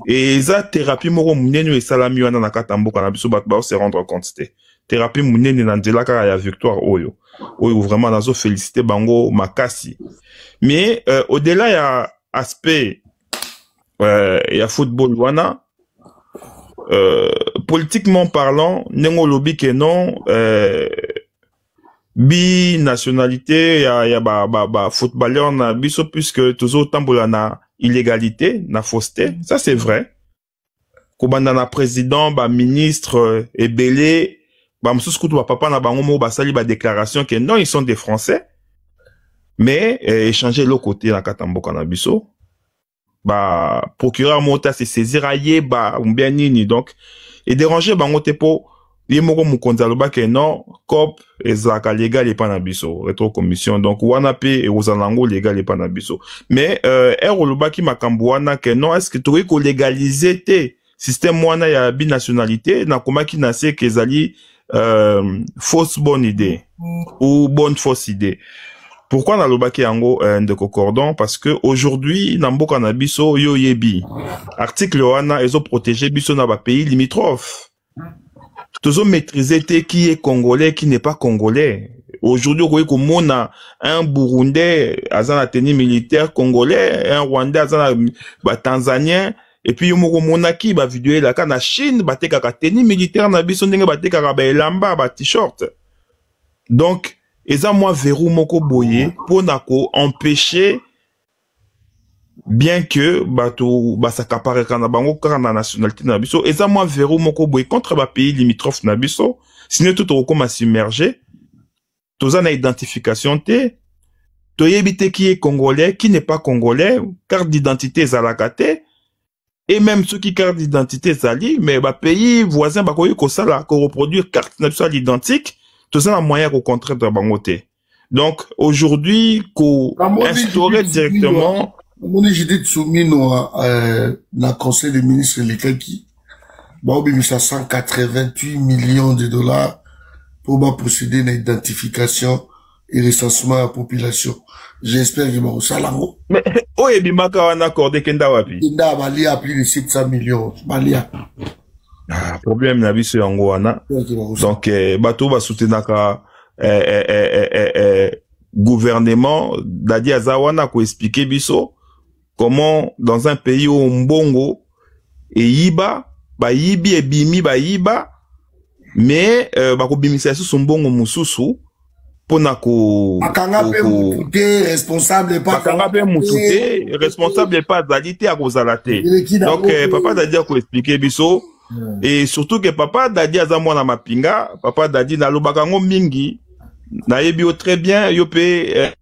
et ça thérapie moro munenu et salami wana na katambo kanabiso ba se rendre compte c'était. Thérapie munenu na ndela ka ya victoire oyo. Oyo vraiment nazo féliciter bango makasi. Mais, au-delà il y a aspect, il y a football wana, politiquement parlant, nengo lobby que non, bi nationalité, y a footballeur na biso puisque toujours tambola na illégalité, na fausseté, ça c'est vrai. Kobanda na président, ministre, ebele, msous kutu papa na bango mo basali déclaration que non, ils sont des Français, mais échanger l'autre côté na katamboka na biso. Procureur mota se saisir aye bien nini donc et déranger bango te po yemoko mukonza loba ke non cop ezaka légal et pas na biso rétro commission donc wana pe e ozalango légal et pas na biso mais loba ki makambo wana ke non est-ce que tu ko légaliser te système wana ya binationalité na koma ki na se ke ezali fausse bonne idée ou bonne fausse idée. Pourquoi na lobaki yango de Cordon? Parce que aujourd'hui, namboka na biso yo yebi. Article wana ezo protéger biso na ba pays limitrophes. Tozo maîtriser te qui est congolais, qui n'est pas congolais. Aujourd'hui, vous voyez un Burundais, azana tenue militaire congolais, un Rwandais, azana tanzanien, et puis yomo monaki ba vidéo la ka na Chine, ba te kaka tenue militaire na biso ndenge ba te kaka ba elamba, ba t-shirt. Donc, et ça, moi, verrou moko boye, pour nako empêcher, bien que, ça capare kana bango, kana nationalité nabiso, et ça, moi, verrou moko boye, contre ba pays limitrophe nabiso, sinon tout au comme à submerger, tout ça na identification te, to yebite qui est congolais, qui n'est pas congolais, carte d'identité zalakate, et même ceux qui carte d'identité zali, mais ba pays voisin, ba koyi ko sala, ko reproduire carte nationale identique, tout ça, un moyen qu'on contrainte de bangoté. Donc, aujourd'hui, qu'on instaurer directement. Mon j'étais soumis dans le conseil des ministres, lesquels qui, bah, 188 millions de dollars pour procéder à l'identification et recensement de la population. J'espère que bon, ça là. Mais, oh, et bimaka, on a accordé Kenda Wapi. Kenda Bali a plus de 700 millions. Balia. Problème na biso yango wana donc bato ba soutenaka gouvernement dadi azawana ko expliquer biso comment dans un pays où mbongo et yiba ba yibi et bimi ba yiba mais bako bimisa sous mbongo mususu pona ko akanga pe mututé responsable pas akanga pe mututé responsable pas d'alité à kozalate donc papa dadi a ko expliquer biso et surtout que papa dadi aza mwana mapinga papa dadi na lobaka ngo mingi na yebi o très bien yo pe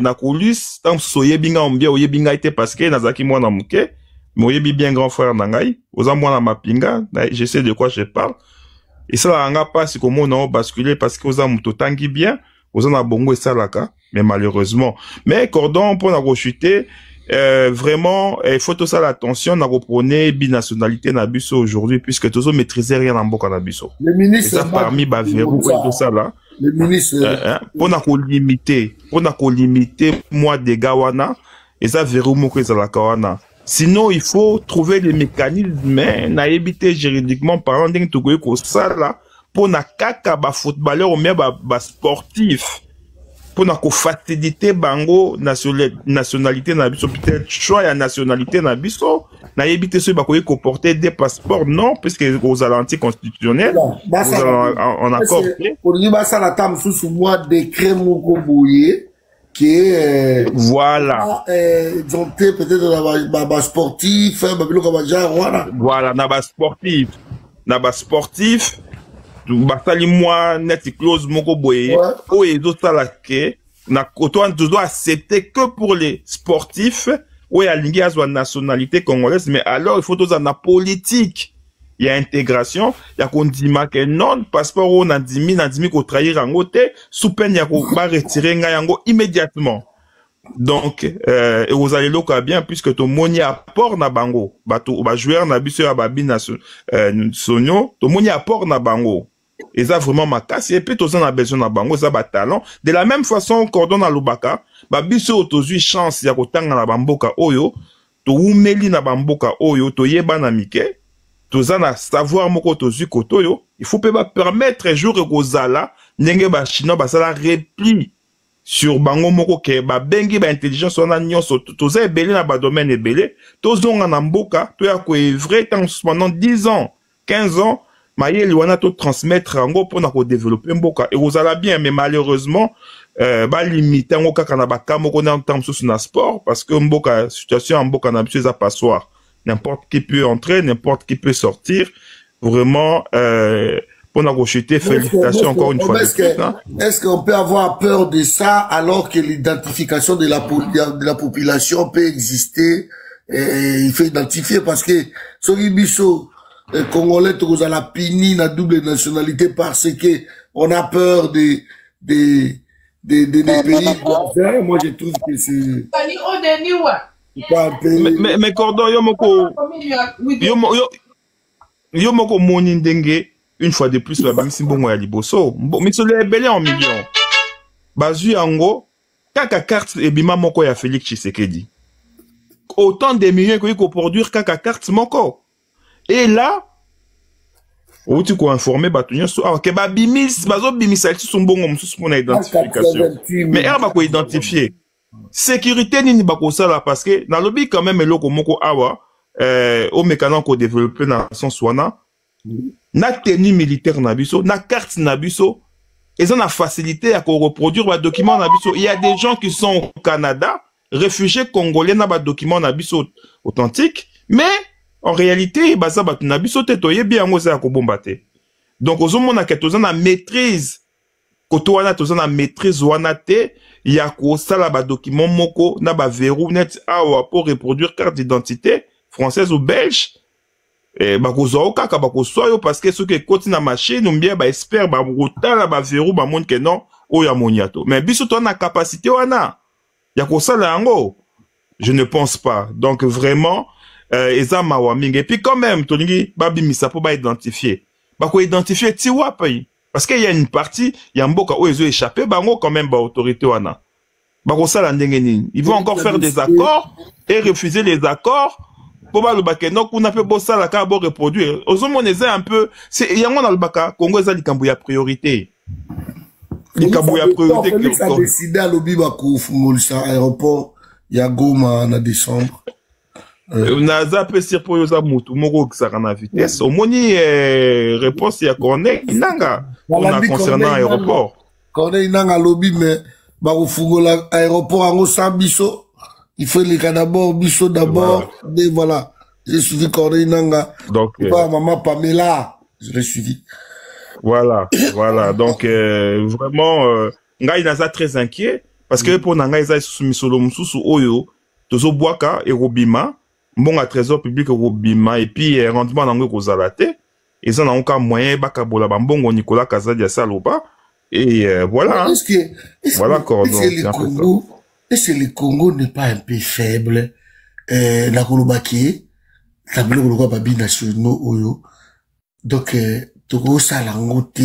na kulis tant so yebinga ombia o yebinga été parce que nazaki mwana muke mais o yebi bien grand frère na ngai oza mwana mapinga je sais de quoi je parle et ça la nga pas si comment on a basculé parce que oza muto tangi bien oza na bongo esalaka mais malheureusement mais cordon pour na rechuter vraiment il faut tout ça l'attention na reprendre binationalité na biso aujourd'hui puisque tous maîtriser rien en boka na biso le ministre ça parmi ba verrou et tout ça là le ministre pour na ko limiter moi des gawana et ça verrou moko ezalaka wana sinon il faut trouver des mécanismes na éviter juridiquement parlant ndenge tokoki ko sala pour na kaka ba footballeur ou même ba sportif pour na ko faciliter bango nationalité na biso peut-être choix ya nationalité na biso na éviter ceux ba ko porter des passeports non puisque aux alentis constitutionnels on accord pour dire ça la table sous moi décret moko boyer qui est voilà exempté peut-être ba sportif voilà na ba sportif basali moi net close moko boye o ezo sala ke na koto tu dois accepter que pour les sportifs ou ya lingi azwa nationalité congolaise mais alors il faut tous en politique il y a intégration ya kondima ke non passeport on a dimi ko trahir yango te sous peine ya ko ba retirer nga yango immédiatement donc et vous allez loka bien puisque to moni apport na bango bato ba joueur na biso ya babi na sonyo to moni apport na bango et ça vraiment ma casse et puis tous on a besoin na bango ça ba talent de la même façon cordon na lubaka ba biso tozui chance ya kotanga na bamboka oyo to umeli na bamboka oyo to yeba na mike toza na savoir moko tozui kotoyo il faut pas permettre jour kozala ndenge ba chinois ba sala repli sur bango moko ke ba bengi ba intelligence wana nyonso toza ebele na ba domaine ebele tozonga na mboka to ya ko evrer tant pendant 10 ans 15 ans mayeli wana to transmettre yango pona ko développer mboka et vous allez bien mais malheureusement ba limiter ngo kaka na baka moko na temps sous na sport parce que mboka situation en mboka na biso za passoire n'importe qui peut entrer n'importe qui peut sortir vraiment pour la rechuter félicitations encore une fois est-ce qu'on peut avoir peur de ça alors que l'identification de la population peut exister et il faut identifier parce que Sogi Bisso Congolais, tous à la pini, la double nationalité parce que on a peur des pays. Moi, je trouve que c'est. Mais cordon, yo moko moni ndenge une fois de plus la banque simbongo ya liboso. Mais sur les belé en millions. Bazu yango kaka carte ebima moko ya Félix Tshisekedi. Autant de millions que ko produire kaka carte moko. Et là, où tu peux informer Batunyo sur que babimis, bazo bimisa son bon comme sous mon identification. Mais elle va ko identifier. Sécurité ni bako sala parce que dans lobby quand même eloko moko awa au mécanisme ko développer na son soina na tenue militaire na biso, na carte na biso, ils ont la facilité à ko reproduire ba document na biso. Il y a des gens qui sont au Canada, réfugiés congolais na ba document na biso authentique, mais en réalité, baza batu na biso te toye bien ngo za ko bombate. Donc ozomona ke toza na maîtrise koto wana toza na maîtrise wana te ya ko sala ba document moko na ba verrou net awa pour reproduire carte d'identité française ou belge. Et ba ko zo kaka ba ko soyo parce que ce que koti na machine ou bien ba espère ba rotala ba verrou ba monde que non o ya moniato. Mais biso to na capacité wana ya ko sala yango. Je ne pense pas. Donc vraiment eza mawaming et puis quand même tolingi babi misapo ba identifier ba ko identifier tiwa pays parce qu'il y a une partie ya mboka o ezo échapper bango quand même ba autorité wana ba ko sala ndenge nini ils vont encore faire des accords et refuser les accords pour ba lobaka non kuna pe bo sala ka bo reproduire ozomoneza un peu c'est yango na lobaka Congo eza likambo ya priorité likambo ya priorité que ça décider à lobi ba ko fungolisa aéroport Il y a Goma en décembre. Naza peut dire pour yosa mutu moko qui sera na vitesse. Au moni réponse ya Corneille Inanga on a concernant aéroport. Corneille Inanga lobby mais ba ofungola aéroport en Osambiso. Il faut les cas d'abord biso d'abord et voilà. J'ai suivi Corneille Inanga. Donc maman Pamela, je l'ai suivi. Voilà, voilà. Donc vraiment ngai naza très inquiet parce que pour nanga isa soumis solo mususu oyo tozo boaka et robima bon à trésor public robima et puis rendement nango kozalate et ça n'a aucun moyen bakabola bambongo Nicolas Kazadi saloba et voilà. Voilà cordon. Est-ce que le Congo n'est pas un peu faible la Kolobaki tableau Koloba babi nationaux oyo donc Togo salangote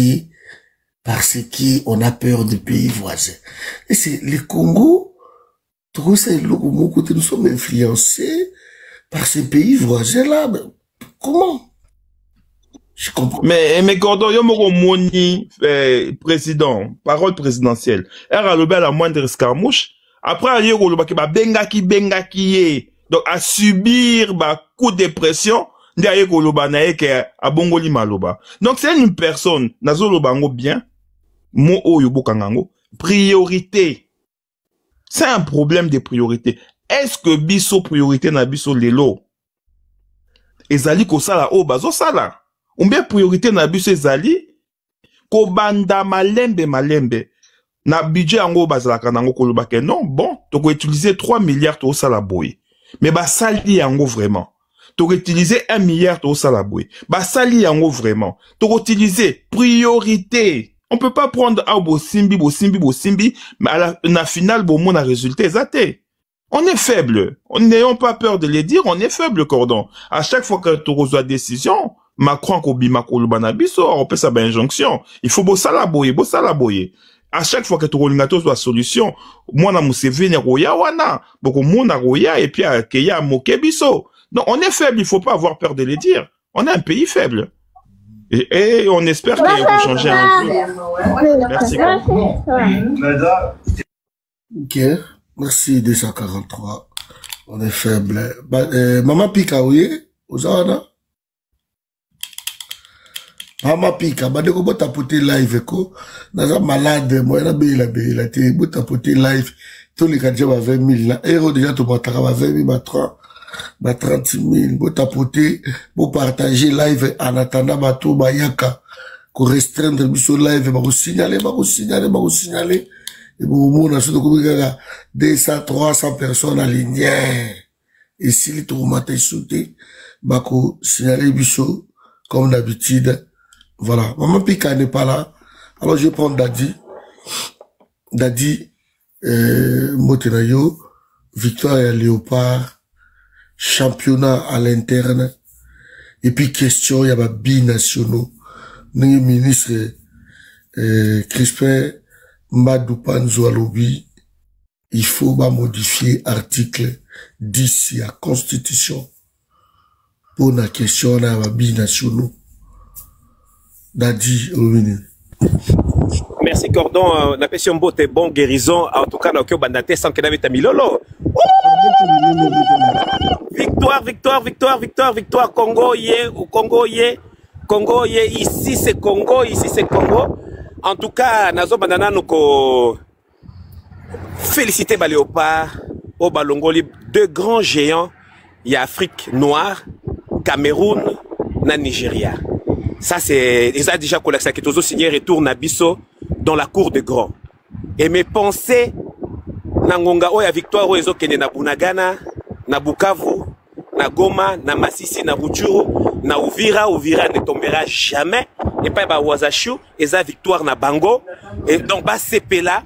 parce qu'on a peur des pays voisins. Et c'est le Congo, Togo c'est le Congo côté nous sommes influencés par ces pays voisins-là. Comment? Je comprends. Mais Gordon, yo moko moni président, parole présidentielle. Elle a le la moindre escarmouche. Après, il y a le bengaki ye. Donc, à subir coup de pression. Donc c'est une personne, nazolobango bien, mo oyo bokangango, priorité. C'est un problème de priorité. Est-ce que biso priorité na biso lelo? Ezali ko sala o bazo sala. Ou bien priorité na biso ezali ko banda malembe. Na budget ango bazalaka nango kolobake non, bon, toko utiliser 3 milliards to sala boy. Mais ba sali ango vraiment. Tu utiliser 1 milliard au salaboué. Bah, sali yango vraiment. Tu utiliser priorité. On peut pas prendre bo simbi, mais à la finale, bon, mon résultat est on est faible. N'ayons pas peur de les dire, on est faible, cordon. À chaque fois que tu reçois décision, Macron, Kobima, Kolubanabiso, on peut ça, injonction. Il faut bo salaboye. À chaque fois que tu reçois soit solution, moi, na Museveni, roya, wana. Boko, mona, roya, et puis, keya, mokebiso. Non, on est faible, il faut pas avoir peur de le dire. On est un pays faible. Et on espère qu'il va changer un peu. Merci. Ok, merci 243. On est faible. Maman Pika, oui, Ozana. Maman Pika, badeko bota poté live ko. Naza malade, moi la té bota poté live. Tous les cadres va 20 000 là. Héros déjà tout batara va 20 000 battra. Ba 30 000, bo tapoter, bo partager live en attendant bato bayaka, ko restreindre biso live, ba ko signaler, et bo mona so ko bika 200, 300 personnes alignées. Et si les tomates sauté, ba ko signaler biso comme d'habitude. Voilà, maman Pika n'est pas là. Alors je prends Dadi Motenayo, victoire à Léopard. Championnat à l'interne et puis question il y a binationaux le ministre Crispin Madoupanzo alobi il faut modifier article 10 de la constitution pour la question là binationaux Dadi Omini. Merci Cordon, la question botte bon guérison en tout cas dans le bandate sans que n'avait tamilolo. Victoire, Congo ici c'est Congo. En tout cas, nazo bandana nous féliciter ba Léopard, au Balongoli, deux grands géants, il y a Afrique noire, Cameroun, na Nigeria. Ça c'est, ils ont déjà collecté qui ont signé retour na biso dans la cour de grand. Et mes pensées, Nangonga oya victoire oyo ezokende na Bunagana, na Bukavu, na Goma, na Masisi, na Rutshuru, na Uvira ne tombera jamais. Et pas ba Wazashu, eza victoire na Bango. Et donc ba CP là,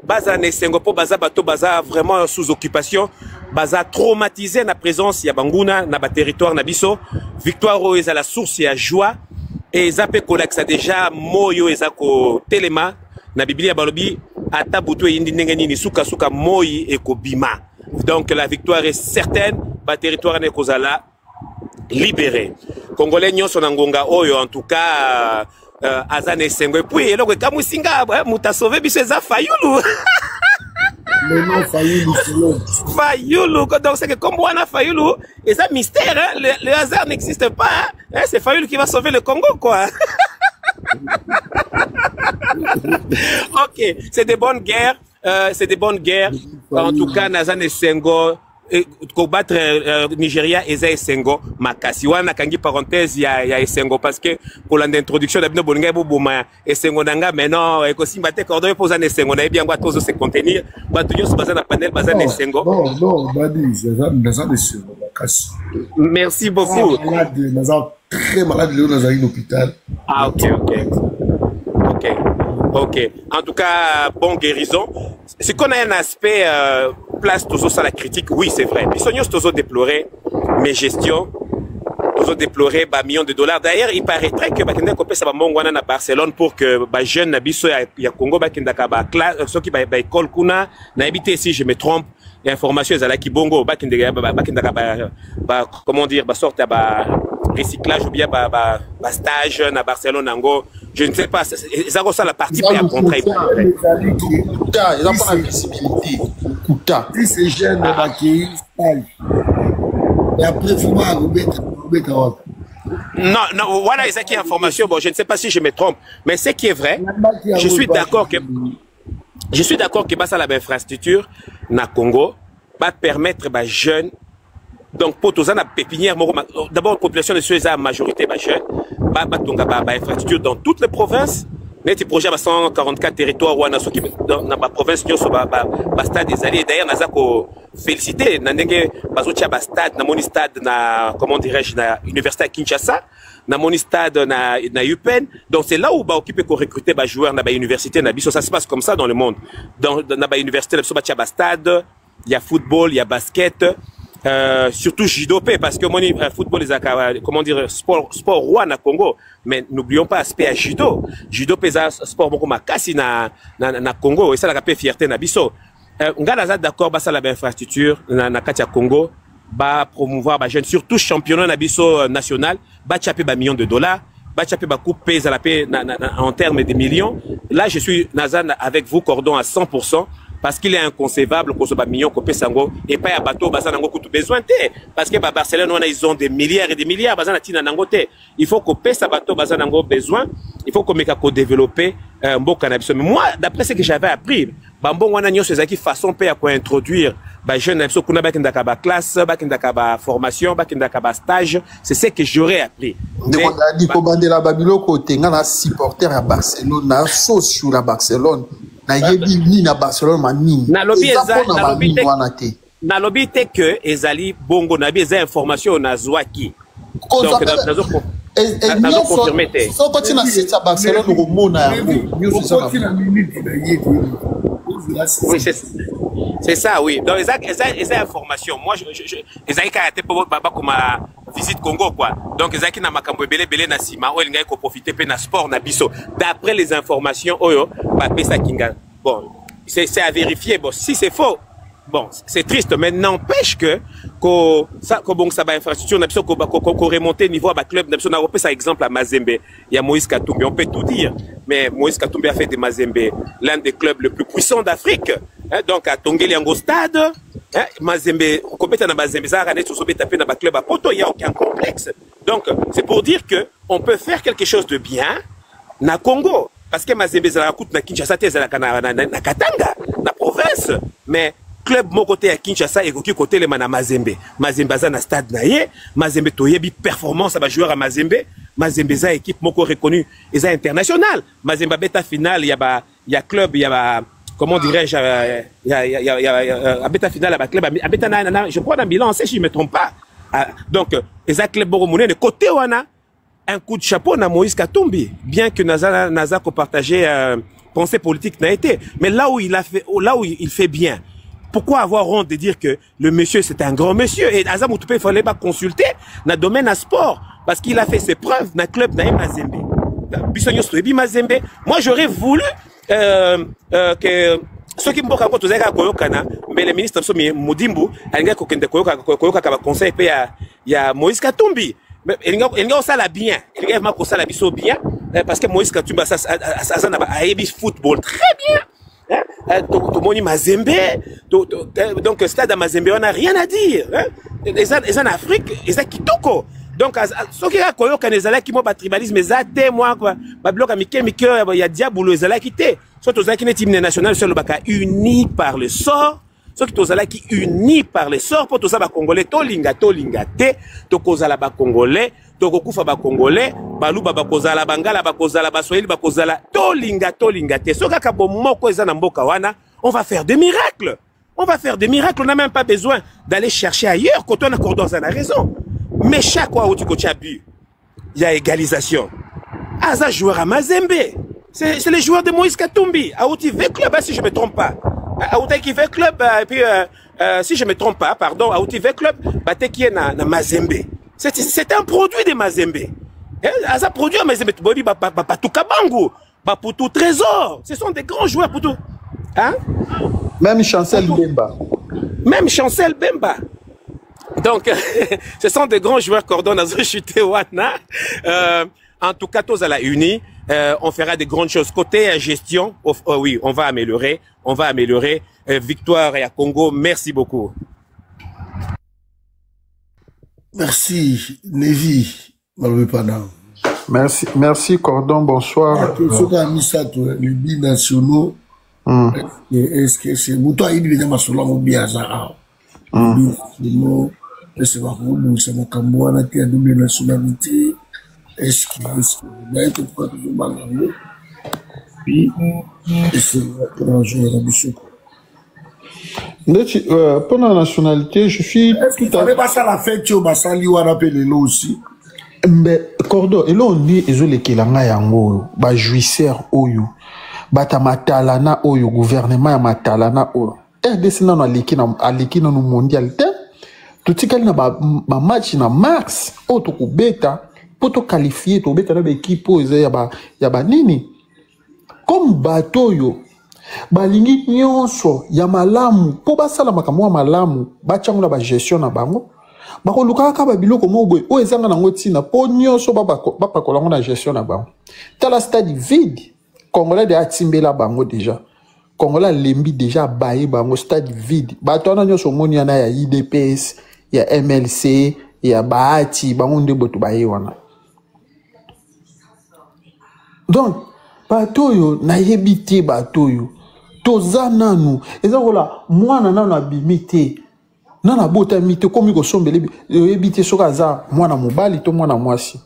baza nesengo po baza bato baza vraiment sous occupation, baza traumatisé na présence ya Banguna na ba territoire na biso. Victoire oyo eza la source ya joie et eza pe kolakisa déjà moyo eza ko telema na Biblia balobi ata butu yindi ndenge nini suka moi et kobima. Donc la victoire est certaine, ba territoire ne kozala libéré. Congolais nyonso na ngonga oyo en tout cas azane sengo et puis eloko kamusinga muta sauver biso eza fayulu. Le nom Fayoulou, c'est long. Fayoulou, donc c'est que comme on a Fayoulou, et ça mystère, hein, le hasard n'existe pas. Hein, c'est Fayoulou qui va sauver le Congo, quoi. Ok, c'est des bonnes guerres. C'est des bonnes guerres. En tout cas, Nazan et Senghor, combattre Nigeria et Senghor, Makasi. Wana kangi parenthèse, il y a Senghor parce que pour l'introduction d'Abino Bolinga Bouma et Senghor Nanga, mais non, et aussi Mate Cordon pour Zane Senghor, on bien tous se contenir. Batunyo se bazana panel, bazane Senghor. Non, Badi, Nazan et Senghor, Makasi. Merci beaucoup. Nazan très malade, Léo Nazan à l'hôpital. Ah, ok. En tout cas, bonne guérison. C'est qu'on a un aspect place toujours ça la critique. Oui, c'est vrai. Puis Sonios toujours déploré mes gestions, toujours déploré millions de dollars. D'ailleurs, il paraîtrait que Bakenda Kopé ça va mongwana na Barcelone pour que jeune nabiso ya Congo Bakenda Kaba classe ceux qui ba école kuna na habité si je me trompe. Il y a information ezala ki bongo Bakenda Kaba comment dire ba sorte ba recyclage ou bien ba stage na Barcelone nango. Je ne sais pas, ça ressemble la partie à contrat. Il n'a pas la visibilité. Si c'est jeune, il va acquérir stage. Et après, il faut voir Non, voilà, c'est qui information. Bon, je ne sais pas si je me trompe, mais ce qui est vrai, je suis d'accord que ça la infrastructure na Congo va permettre aux jeunes. Donc, pour tous la pépinière, d'abord, la population de ceux à majorité, jeune, infrastructure dans toutes les provinces. Net projet à 144 territoires dans ma province, nous sommes stade des alliés. D'ailleurs, nous avons félicité. Nous avons stade, nous stade, comment dirais-je, na université à Kinshasa, nous avons stade na UPenn. Donc, c'est là où on peut recruter des joueurs dans l'université. Ça se passe comme ça dans le monde. Dans l'université, nous avons stade, il y a football, il y a basket. Surtout judopé parce que mon football est comment dire sport roi na Congo, mais n'oublions pas aspect à judo pesa sport beaucoup makasi na Congo et ça la capé fierté na biso ngala d'accord ba ça la infrastructure na katia Congo ba promouvoir ba jeunes surtout championnat na biso national ba chapé ba millions de dollars ba chapé ba coupe pesa la paix en termes de millions. Là je suis Nazan avec vous cordon à 100%. Parce qu'il est inconcevable qu'on se bat millions qu'on sango et pas à bateau bazanango coûte besoin parce que Barcelone ils ont des milliards et des milliards bazanatina nangote. Il faut qu'on paie sa bateau bazanango besoin, il faut qu'on mette à développer un beau cannabis. Mais moi d'après ce que j'avais appris bambo wana nyo sezaki façon paix à quoi introduire ba jeune nabso kuna bakindaka ba classe bakindaka ba formation bakindaka ba stage, c'est ce que j'aurais appris. Demanda di ko bandela babilo côté ngana supporter à Barcelone na sauce sur la Barcelone. Na yebi ni na Barcelone manini na lobby te que ezali bongo na bi za information na zwaki donc nazo confirmer te so quand na site à Barcelone au mona oui c'est ça oui donc les informations moi ezali karaté pour baba comme visite Congo quoi donc ezaki na makambo belé na sima o linga ko profiter pe na sport na biso d'après les informations oyo ba pesa kinga bon c'est à vérifier bon si c'est faux bon c'est triste mais n'empêche que ça bon ça ba infrastructure na biso ko remonter niveau à ba club na biso na repé ça exemple à Mazembe il y a Moïse Katumbi on peut tout dire mais Moïse Katumbi a fait de Mazembe l'un des clubs les plus puissants d'Afrique hein, donc à Tongeli Yango stade hein, Mazembe compétent na Mazembe ça rané tout sobeta pe na ba club à Poto il y a aucun complexe donc c'est pour dire que on peut faire quelque chose de bien na Congo parce que Mazembe za coûte na Kinshasa te za na Katanga na province mais club mon côté à Kinshasa et côté les mana Mazembe za na stade na ye Mazembe toyebi performance ba joueur à Mazembe za équipe moko reconnue et ça international Mazembe beta finale il y a club il y a comment dirais-je il y a beta finale à club à beta je crois dans bilan si je me trompe pas donc ça club boko monnaie de côté wana un coup de chapeau na Moïse Katumbi bien que Naza ko partager pensée politique n'a été mais là où il fait bien. Pourquoi avoir honte de dire que le monsieur c'est un grand monsieur et Azam Outoupé il fallait pas consulter dans le domaine à sport parce qu'il a fait ses preuves dans le club na Mazembe. Mazembe. Moi j'aurais voulu que ceux qui m'ont quand à koyokana mais le ministre Modimbu alinga kokende koyoka ka conseil pe ya Moïse Katumbi. Mais il y a ça la bien. Il y a ça la biso bien parce que Moïse Katumbi ça a football très bien. Tomoni Mazembe, donc stade à Mazembe, on n'a rien à dire. Les en Afrique, ils ont kitoko. Donc, ce qui est koyo kanezala qui moi tribalisme, zate moi quoi, bloc à Mickey, il y a diable les ala quitté. Soit aux qui n'est national sur le baka unis par le sort. Ceux qui sont qui unis par les sorts pour tout ça, Congolais, tolinga te, to kozala ba Congolais, to kokufa ba Congolais, baluba ba kozala bangala ba kozala ba swahili ba kozala tolinga te. So kaka bomoko ezana mboka wana, on va faire des miracles. On va faire des miracles, on n'a même pas besoin d'aller chercher ailleurs quand on a cordon a raison. Mais chaque fois où tu coaches à but, il y a égalisation. Aza joueur à Mazembe. C'est les joueurs de Moïse Katumbi. Aouti V Club, si je ne me trompe pas. Aouti V Club, et puis, si je ne me trompe pas, pardon, Aouti V Club, Bate qui est na Mazembe. C'est un produit de Mazembe. Aza produit à Mazembe, Bodi, Batou Kabangu, Bapoutou Trésor. Ce sont des grands joueurs pour tout. Hein? Même Chancel Bemba. Même Chancel Bemba. Donc, ce sont des grands joueurs cordon à chuté Wana. En tout cas, tous à la uni, on fera des grandes choses. Côté gestion, oui, on va améliorer. On va améliorer. Victoire et à Congo, merci beaucoup. Merci, Nevi. Merci, merci Cordon, bonsoir. Les binationaux, est-ce que c'est Mouton a dit ma sola ou bien ça? C'est pas pour nous, c'est mon Cambouana qui a double nationalité. Est-ce qu'il va être quoi que je m'en puis, c'est un joueur ambitieux. Pour la nationalité, je suis. Est-ce qu'il fallait pas ça la fête au Bassali ou à rappeler l'eau aussi? Mais, Cordon, et là, on dit, ils ont les Kelanga Yango, bah, jouisseur, oyo, bata matalana, oyo, gouvernement, matalana, oyo. RDC, n'a pas l'équipe dans le mondial, tout ce qu'il y a un match na max auto ko beta pour te qualifier to beta na équipe ya ba nini comme bato yo balingi nyonso ya malamu po basala makamwa malamu ba changola ba gestion na bango ba ko luka ka ba biloko mo boy o ezanga nango tina po nyonso ba pakola na gestion na bango tala stade vide Congolais de atimbela bango déjà Congolais lembi déjà baye bango stade vide bato na nyonso moni na ya IDPS il y a MLC, il y a Bahati, Bangonde Botubaye wana. Donc, batoyo na yebite batoyo. Toza nanu. Eza kola mwana nanu abimite. Nana bota mite komi ko sombele yebite soka za mwana mobali to mwana mwasi.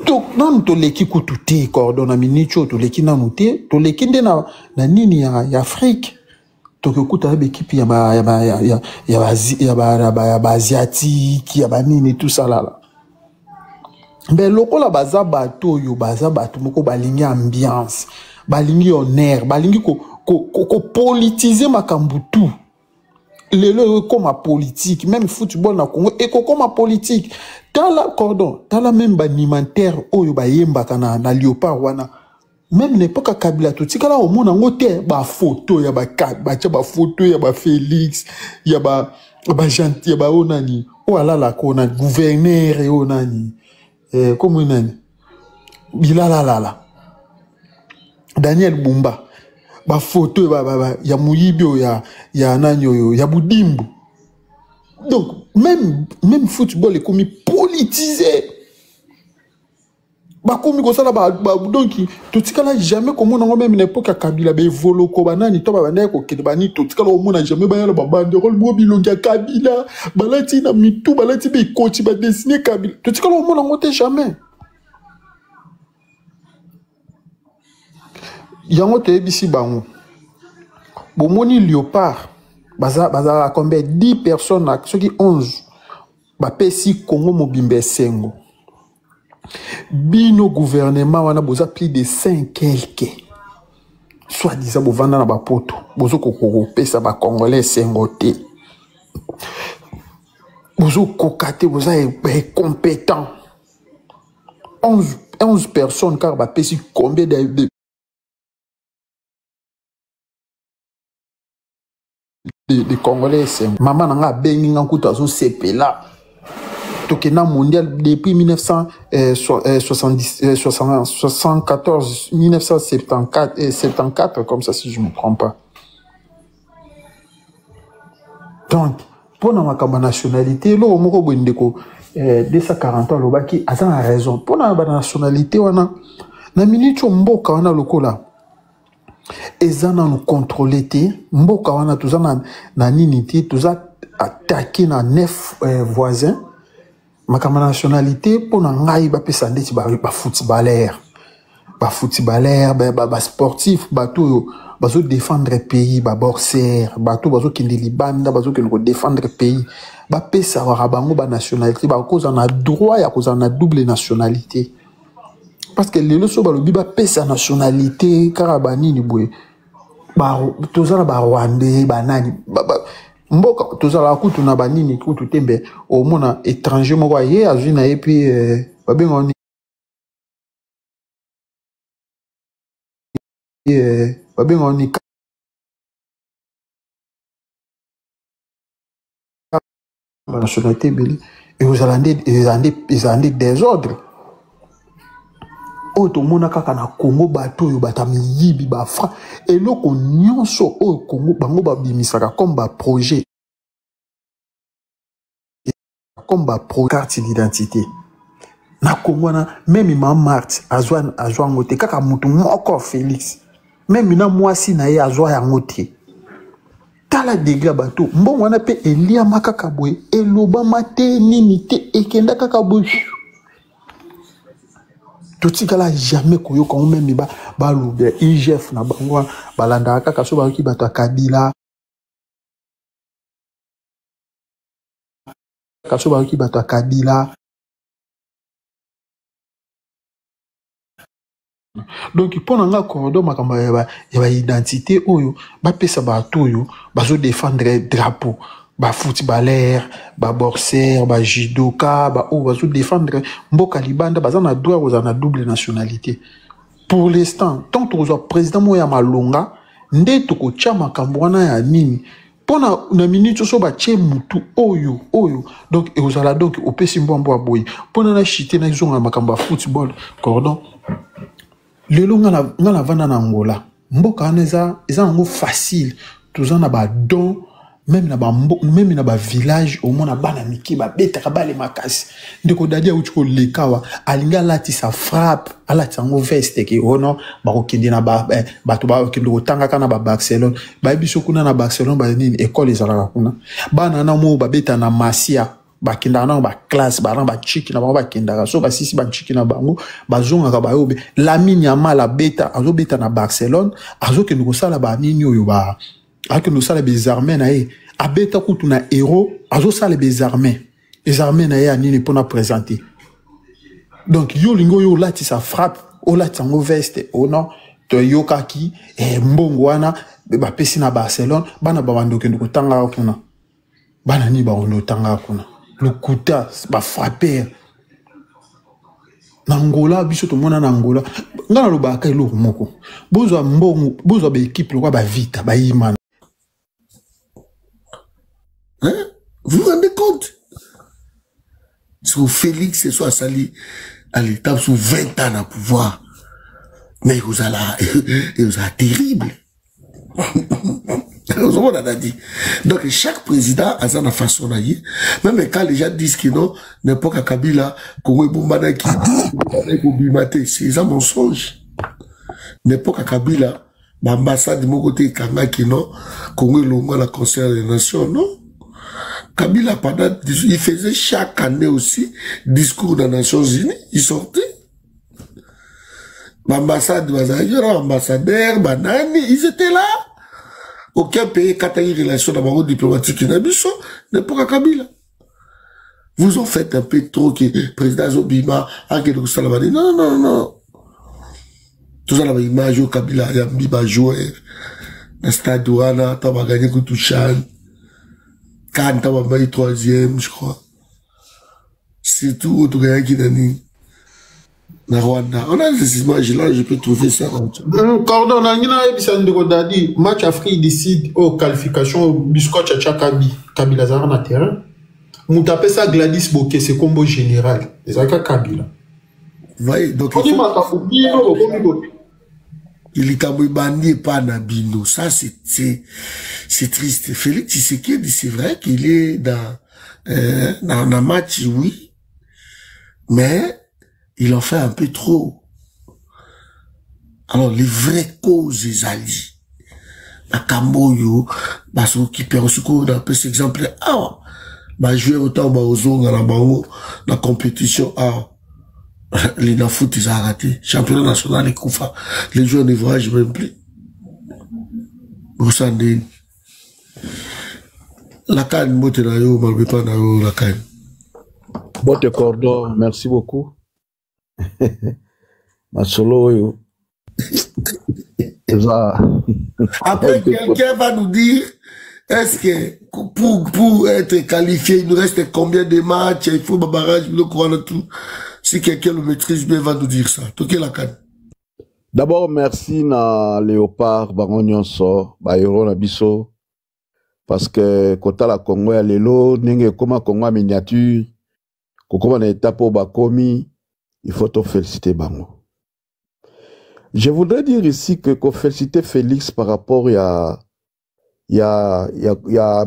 Donc nanu to leki kutute Cordon minicho to leki nanu te, to leki nde na nini ya Afrique. Tokukuta l'équipe ya asiatique ya banini tout ça là. Mais lokola baza bato yo baza bato moko balingi ambiance, balingi honneur, balingi ko politiser makambutu. Lelo comme politique, même football na Congo et comme politique. Tala Cordon, tala même banimentaire oyo bayemba kana na Léopard wana. Même n'importe quel Kabila tout ça là au monde en côté ba photo ya ba photo ya ba Félix ya ba gentil ya ba onani oh là là kona gouverneur et onani comment nani bilala Daniel Bumba ba photo ya Muyibio ya nani ya Budimbu. Donc même football est comme politisé. Bakomi ko sala donc tout ce là jamais comme on même n'importe Kabila be voloko banani to ba ko kedbani tout ce là on n'a jamais ba yala ba banderole mobilo ya Kabila balati na mitu balati be coach ba dessiner Kabila tout ce là on n'a ngote jamais yango te bisi bango bomoni Léopard baza combien 10 personnes ceux qui 11 ba pesi Congo mobimbe sengo. Bino gouvernement wana boza plus de 5 quelques soit disant bo vanda na ba poto bozo kokoko pesa ba congolais sengoté bozo kokate boza compétent 11 personnes car ba pesi combien de congolais sengo maman nga bengi nga kuta zo sepela tokena mondial depuis 1974, 1974, comme ça si je ne me trompe pas. Donc, pour la nationalité, là, on m'a dit que 240 ans, l'obaki a raison. Pour la nationalité, on a na minute mboka wana lokola. Ezana nous contrôler te, mboka wana tuzana na nini te, tuza attaquer na 9 voisins. Ma nationalité, pour na ngai ba pesa ndeti ba footballeur. Ba footballeur, ba sportif, ba tout bazo défendre pays, ba boxeur, bato bazo kindi libanda, bazo kindi défendre pays, ba pesa wa bango ba nationalité, ba cause on a droit ya cause on a double nationalité. Parce que les leçons ba lobi ba pesa nationalité karabani ni boye. Ba tozala ba rwandais, ba nani, mboka tozala kutu na banini kutu tembe au mona étranger moko ye azuna et puis ba benga ni la nationalité belé et vous allez des désordres. Oto mona kaka na Congo bato yo batami yibi ba fra et loko nyonso o Congo bango ba bimisaka comme ba projet carte d'identité na Congo na même ma Marthe azwa ngote kaka mutu moko Félix même na mwasi na ye azwa ya ngote tala degré bato mbongo wana pe elia makaka boye eloba mate nini te ekenda kaka boye tout kala jamais koyo ko même ba lobe IGF na bango balanda kaka so ba ki bato Kabila kaso ba ki bato Kabila. Donc pour nga cordon makamba ya identité oyo ba pesa ba toyo bazo défendre drapeau ba footballeur ba boxeur ba judoka ba o bazo défendre mboka libanda bazana droit aux na double nationalité. Pour l'instant tant que président moya malonga ndeto ko chama kambwana ya nini pona na minute so ba che mutu oyo donc et ozala donc au pesi mbombo aboyi pona na chité na zonga makamba football cordon lelo ngala vana na Angola mboka aneza ngo facile tozana ba don même na ba village au mona bana miki ba beta ka bale makasi ndeko dadia utiko lekawa alinga lati sa frappe alati ngo veste ke ono ba kokindi na ba bato ba kindo tanga kana ba Barcelone ba biso kuna na Barcelone ba nini école ezala kuna bana na mo ba beta na Masia ba kinda na ba classe ba ba chiki na ba kinda so ba sisi ba chiki na bango ba zonga ka ba yobe Lamine Yamal beta azo beta na Barcelone azo ke ndiko sala ba nini oyo ba ake no sala des armées na ye abeta kutu na héros azo sala des armées les armées na ye anini pona présenter donc yo lingo yo lati sa frappe o lati ngo veste o non to yokaki mbongo wana ba pesi na Barcelone bana ba bandoke ndiko tanga kuna bana ni ba ono tanga kuna le kuta ba frapper na Angola biso to mona na Angola ngana lo ba kai lo moko bozo mbongo bozo ba équipe lo ba vita ba imana. Hein? Vous vous rendez compte? Sur Félix et soit Sali à l'état sous 20 ans à pouvoir. Mais vous allez terrible. On a dit. Donc chaque président a sa façon d'aller. Même quand les gens disent que non, n'importe quel Kabila, Congo Bombana qui est c'est un mensonge. N'importe quel Kabila, l'ambassade de mon côté, Kanga qui non, Congo Longo la concert des nations, non. Kabila, pendant, il faisait chaque année aussi discours dans les Nations Unies, il sortait. L'ambassade, l'ambassadeur, Banani, ils étaient là. Aucun pays n'a eu une relation d'abord diplomatique n'importe quel Kabila. Vous en faites un peu trop que le président Zobima a dit non. Tout ça, l'image au Kabila, il y a un joueur. Dans le stade Douana, tu vas gagner contre Touchan. Quand tu vas gagner 3e, je crois. C'est tout, tu vas gagner na Rwanda. On a ces images-là, je peux trouver ça. Cordon, on a dit match Afrique décide aux qualifications, biscuit Tchacha Kabila Zara na terrain. Moutapé ça Gladys Bokeh, c'est combo général. Et ça Kabila. Voyez, donc il est pas Nabino. Ça, c'est triste. Félix Tshisekedi, c'est vrai qu'il est dans un match, oui, mais il en fait un peu trop. Alors, les vraies causes, les alliés, la Camboyo, parce qui perd aussi qu'on a peu cet exemple, jouer autant, la compétition, les foot, ils ont raté. Championnat national, les Koufa. Les joueurs ne voyagent même plus. Boussandé. La canne, moi, t'es là, malgré pas, la canne. Botte cordon, merci beaucoup. Ma solo, yo. Après, quelqu'un va nous dire, est-ce que pour être qualifié, il nous reste combien de matchs, il faut un barrage, le courant et tout. Si quelqu'un le maîtrise bien, va nous dire ça. La canne. D'abord, merci na Léopard, Baron Nyonso, Bayoro Nabiso, parce que quand la Congo ya lelo, n'enge comment Congo miniature, comment na étape au Bakomi, il faut te féliciter Bango. Je voudrais dire ici que féliciter Félix par rapport à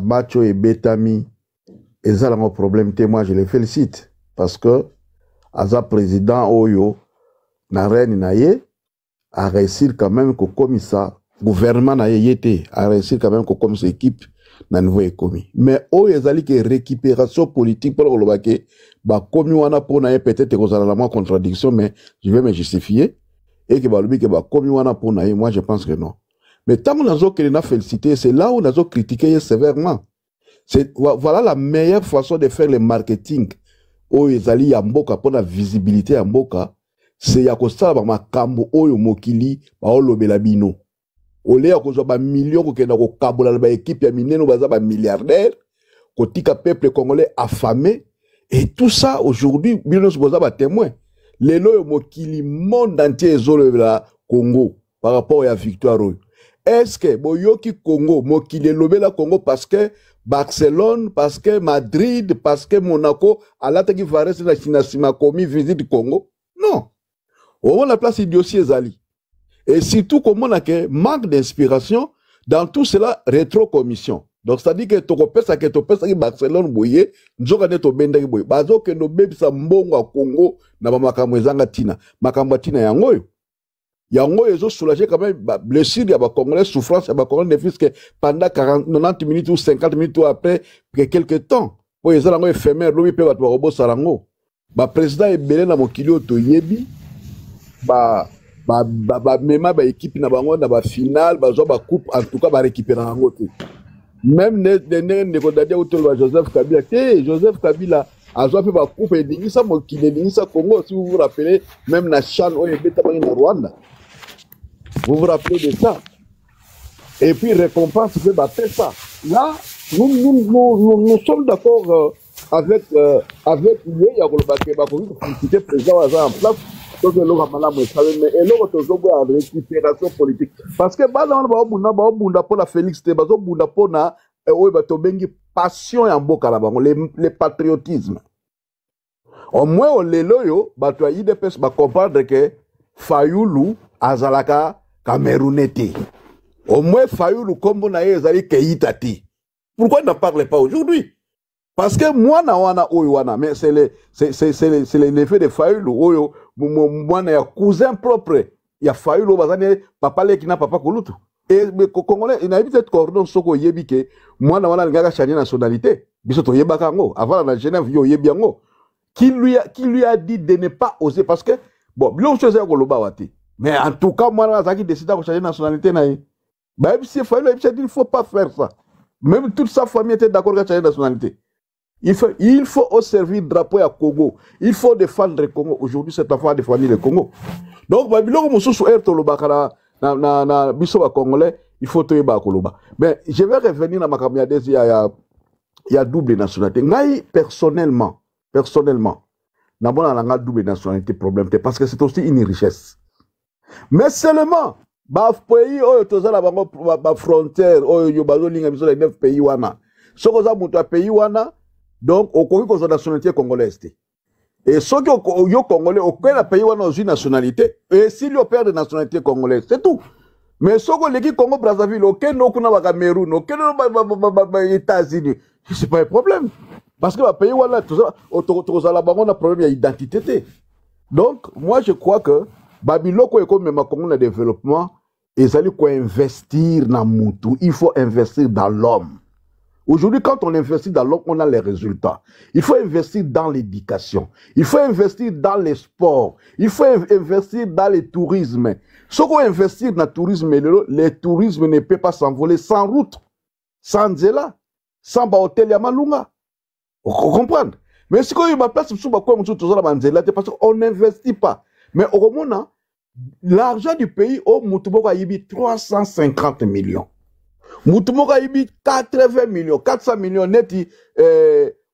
Macho et Betami, et ça, mon problème, moi, je les félicite, parce que Aza président Oyo, na reine naye, a réussi quand même que comme ça, gouvernement naye yete, a réussi quand même que comme cette équipe, na nouveau économie. Mais Oyo ezali que récupération politique pour le baké, bah comme wana pour naye peut-être que ça a la contradiction, mais je vais me justifier, et que bah lui que bah comme wana pour naye, moi je pense que non. Mais tant qu'on a que n'a félicité, c'est là où on a critiqué sévèrement. Voilà la meilleure façon de faire le marketing. Oyo ezali ya mboka pour la visibilité ya mboka, c'est ya kosala ba makambo oyo mokili ba olobela bino. Ole ya kozwa ba millions ko kenda ko kabola ba équipe ya mineno baza ba milliardaire, ko tika peuple congolais affamé, et tout ça aujourd'hui bino se boza ba témoin. Lelo yo mokili monde entier ezolobela Congo par rapport à victoire oyo. Est-ce que boyoki Congo mokili lobela Congo parce que Barcelone, parce que Madrid, parce que Monaco, à l'attaque Vares la Chine a commis visite Congo? Non. On a la place idiotie Ezali. Et surtout, comme on a que manque d'inspiration, dans tout cela, rétro-commission. Donc, ça dit que tu Barcelone, boye, nous avons dit que boye. Bazo que nos bébés sa mbongo à Congo, na makamwezanga tina. Makamwa tina yangoyo. Yango ils ont soulagé quand même blessure ya ba congolais souffrance ya ba congolais ne fût que pendant 90 minutes ou 50 minutes ou après quelques temps pour les lango éphémère lobi pe ba robo sarango ba président ebele na mokili oto yebi ba mema ba équipe na bango na ba finale ba zo ba coupe en tout cas ba récupérer yango te même ne ko dadia autour ba Joseph Kabila azwa pe ba coupe et dingisa mokili dingisa Congo si vous vous rappelez même na CHAN oyo beta ba na Rwanda. Vous vous rappelez de ça? Et puis récompense, c'est ça. Là, nous sommes d'accord avec lui, il y a le président en place. Donc, il y a une récupération politique. Parce que pour la Félix, pour la passion en boka le patriotisme. Au moins, on les loyo, il faut comprendre que Fayoulou, Azalaka, Camerounais. Au moins, Fayoulou, comme on a ezali Keitati. Pourquoi il n'en parle pas aujourd'hui? Parce que moi, mais c'est l'effet de Fayoulou. Moi, na cousin propre. Il y a Fayoulou, papa lekina papa kolutu. Et les Congolais, il y a peut-être cordon soko yebike. Moi, na ngaka changé nationalité. Bisoto yebakango. Avant la Genève, yo yebiango. Qui lui a dit de ne pas oser? Parce que, bon, mais en tout cas, moi, je décide de changer de nationalité. Il ne faut pas faire ça. Même toute sa famille était d'accord avec changer de nationalité. Il faut servir le drapeau à Congo. Il faut défendre le Congo. Aujourd'hui, c'est affaire de défendre le Congo. Donc, il faut te mais je vais revenir à ma caméra. Il y a double nationalité. Personnellement, n'a double nationalité problème parce que c'est aussi une richesse. Mais seulement, pays la frontière, yo bazo linga biso les 9 pays wana. Soko za muto pays wana, Donc, au Congo, la nationalité congolaise. Et ceux qui sont congolais, aucun pays n'a une nationalité, et s'il y a père de nationalité congolaise, c'est tout. Mais ceux qui sont Congo Brazzaville, aucun n'a Cameroun, aucun n'a États-Unis, c'est pas un problème. Parce que le pays, on a un problème d'identité. Donc, moi, je crois que Babiloko est comme le Congo de développement, et ça faut investir dans Moutou, il faut investir dans l'homme. Aujourd'hui, quand on investit dans l'homme, on a les résultats. Il faut investir dans l'éducation. Il faut investir dans les sports. Il faut investir dans le tourisme. Ce qu'on investit dans le tourisme, le tourisme ne peut pas s'envoler sans route, sans zéla, sans hôtel Yamalunga. Vous comprenez? Mais si on a une place, parce qu'on n'investit pas. Mais au moment, l'argent du pays, au Moutoubo a 350 millions. Moutumoka ibi 80 millions, 400 millions neti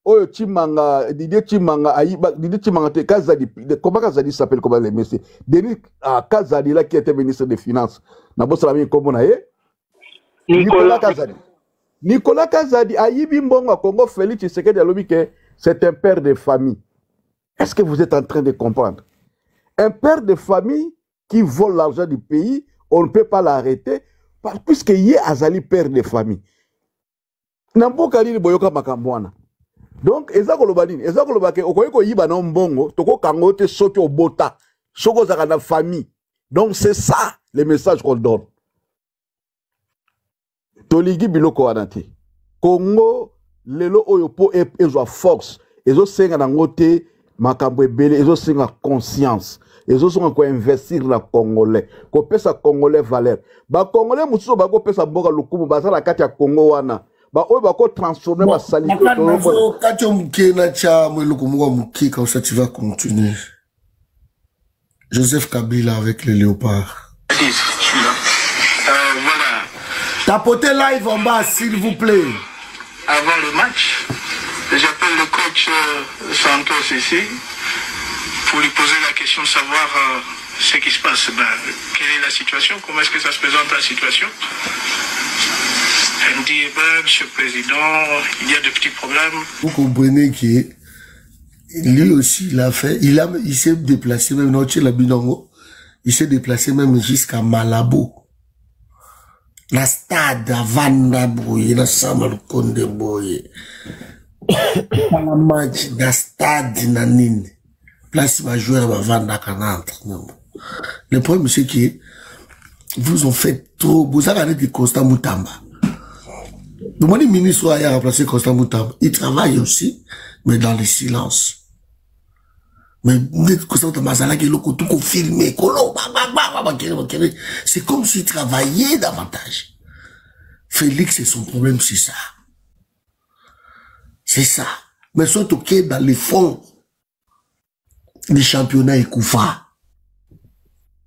oyo Chimanga, Didier Chimanga ayiba, Didier Chimanga te Kazadi, comment Kazadi s'appelle comment les messieurs? Denis Kazadi là qui était ministre des Finances. Nabo salami kombo na ye? Nicolas Kazadi. Nicolas Kazadi ayibi mbongo Congo Félix Tshisekedi alobi que c'est un père de famille. Est-ce que vous êtes en train de comprendre? Un père de famille qui vole l'argent du pays, on ne peut pas l'arrêter. Puisque y a Azali père de famille. Namboka li boyoka makambwana. Donc eza kolobani, eza kolobake okoyeko yiba na mbongo, toko kangote soki obota, soko zaka na famille. Donc c'est ça le message qu'on donne. Toligi biloko wanate. Congo lelo oyo po ezo force, ezo senga na ngote makambo ebele, ezo senga conscience. Les autres sont investir dans le Congolais. Qu'on peut sa Congolais valeur. Ba Congolais mususu ba ko pesa mboka lukumu ba la kati ya Congo wana. Ba oyo ba ko transformer ba sali. Quand tu mke na cha mo lukumu muki comme ça tu vas continuer. Joseph Kabila avec les léopards. Voilà. Tapotez live en bas s'il vous plaît. Avant le match, j'appelle le coach Santos ici. Pour lui poser la question de savoir ce qui se passe. Quelle est la situation? Comment est-ce que ça se présente la situation? Elle me dit, Monsieur le Président, il y a de petits problèmes. Vous comprenez que lui aussi, il a fait, il s'est déplacé même dans la Binongo, il s'est déplacé même jusqu'à Malabo. La stade à Vanda Boye, la Samal Konde Boye. La match, la stade Nanine. Place va jouer à vendre à le problème, c'est que vous en faites trop. Vous avez dit Constant Moutamba. Le ministre a remplacé Constant Moutamba. Il travaille aussi, mais dans le silence. Mais Constant Moutamba, tout filmé, c'est comme s'il travaillait davantage. Félix, c'est son problème, c'est ça. C'est ça. Mais surtout que dans les fonds, les championnats et Koufa.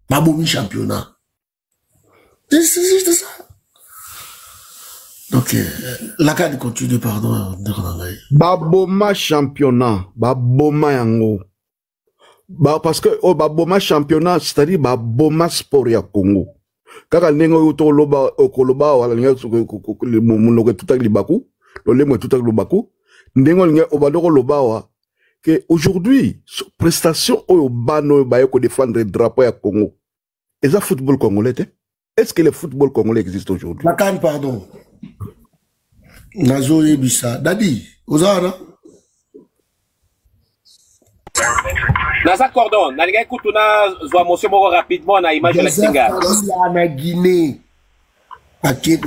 Baboumi championnat. C'est juste ça. Donc, la carte continue, pardon. Baboma championnat. Baboma yango. Parce que, Baboma championnat, c'est-à-dire Baboma sport ya Congo. Kaka nengo yuto loba, okoloba, wala nga, munoke tutak libaku, lolemo tutak libaku, nengo nga, obadoko loba wa, que aujourd'hui, prestation au bano bayoko défendre le drapeau à Congo. Est-ce que le football congolais? Est-ce que le football congolais existe aujourd'hui? La canne, pardon. Nazo Ebissa. Dadi, Ozara. Naza Cordon, Naliga écoute, on a zoa monsieur Moro rapidement, on a image de la Singa. Na Guinée. Paquet,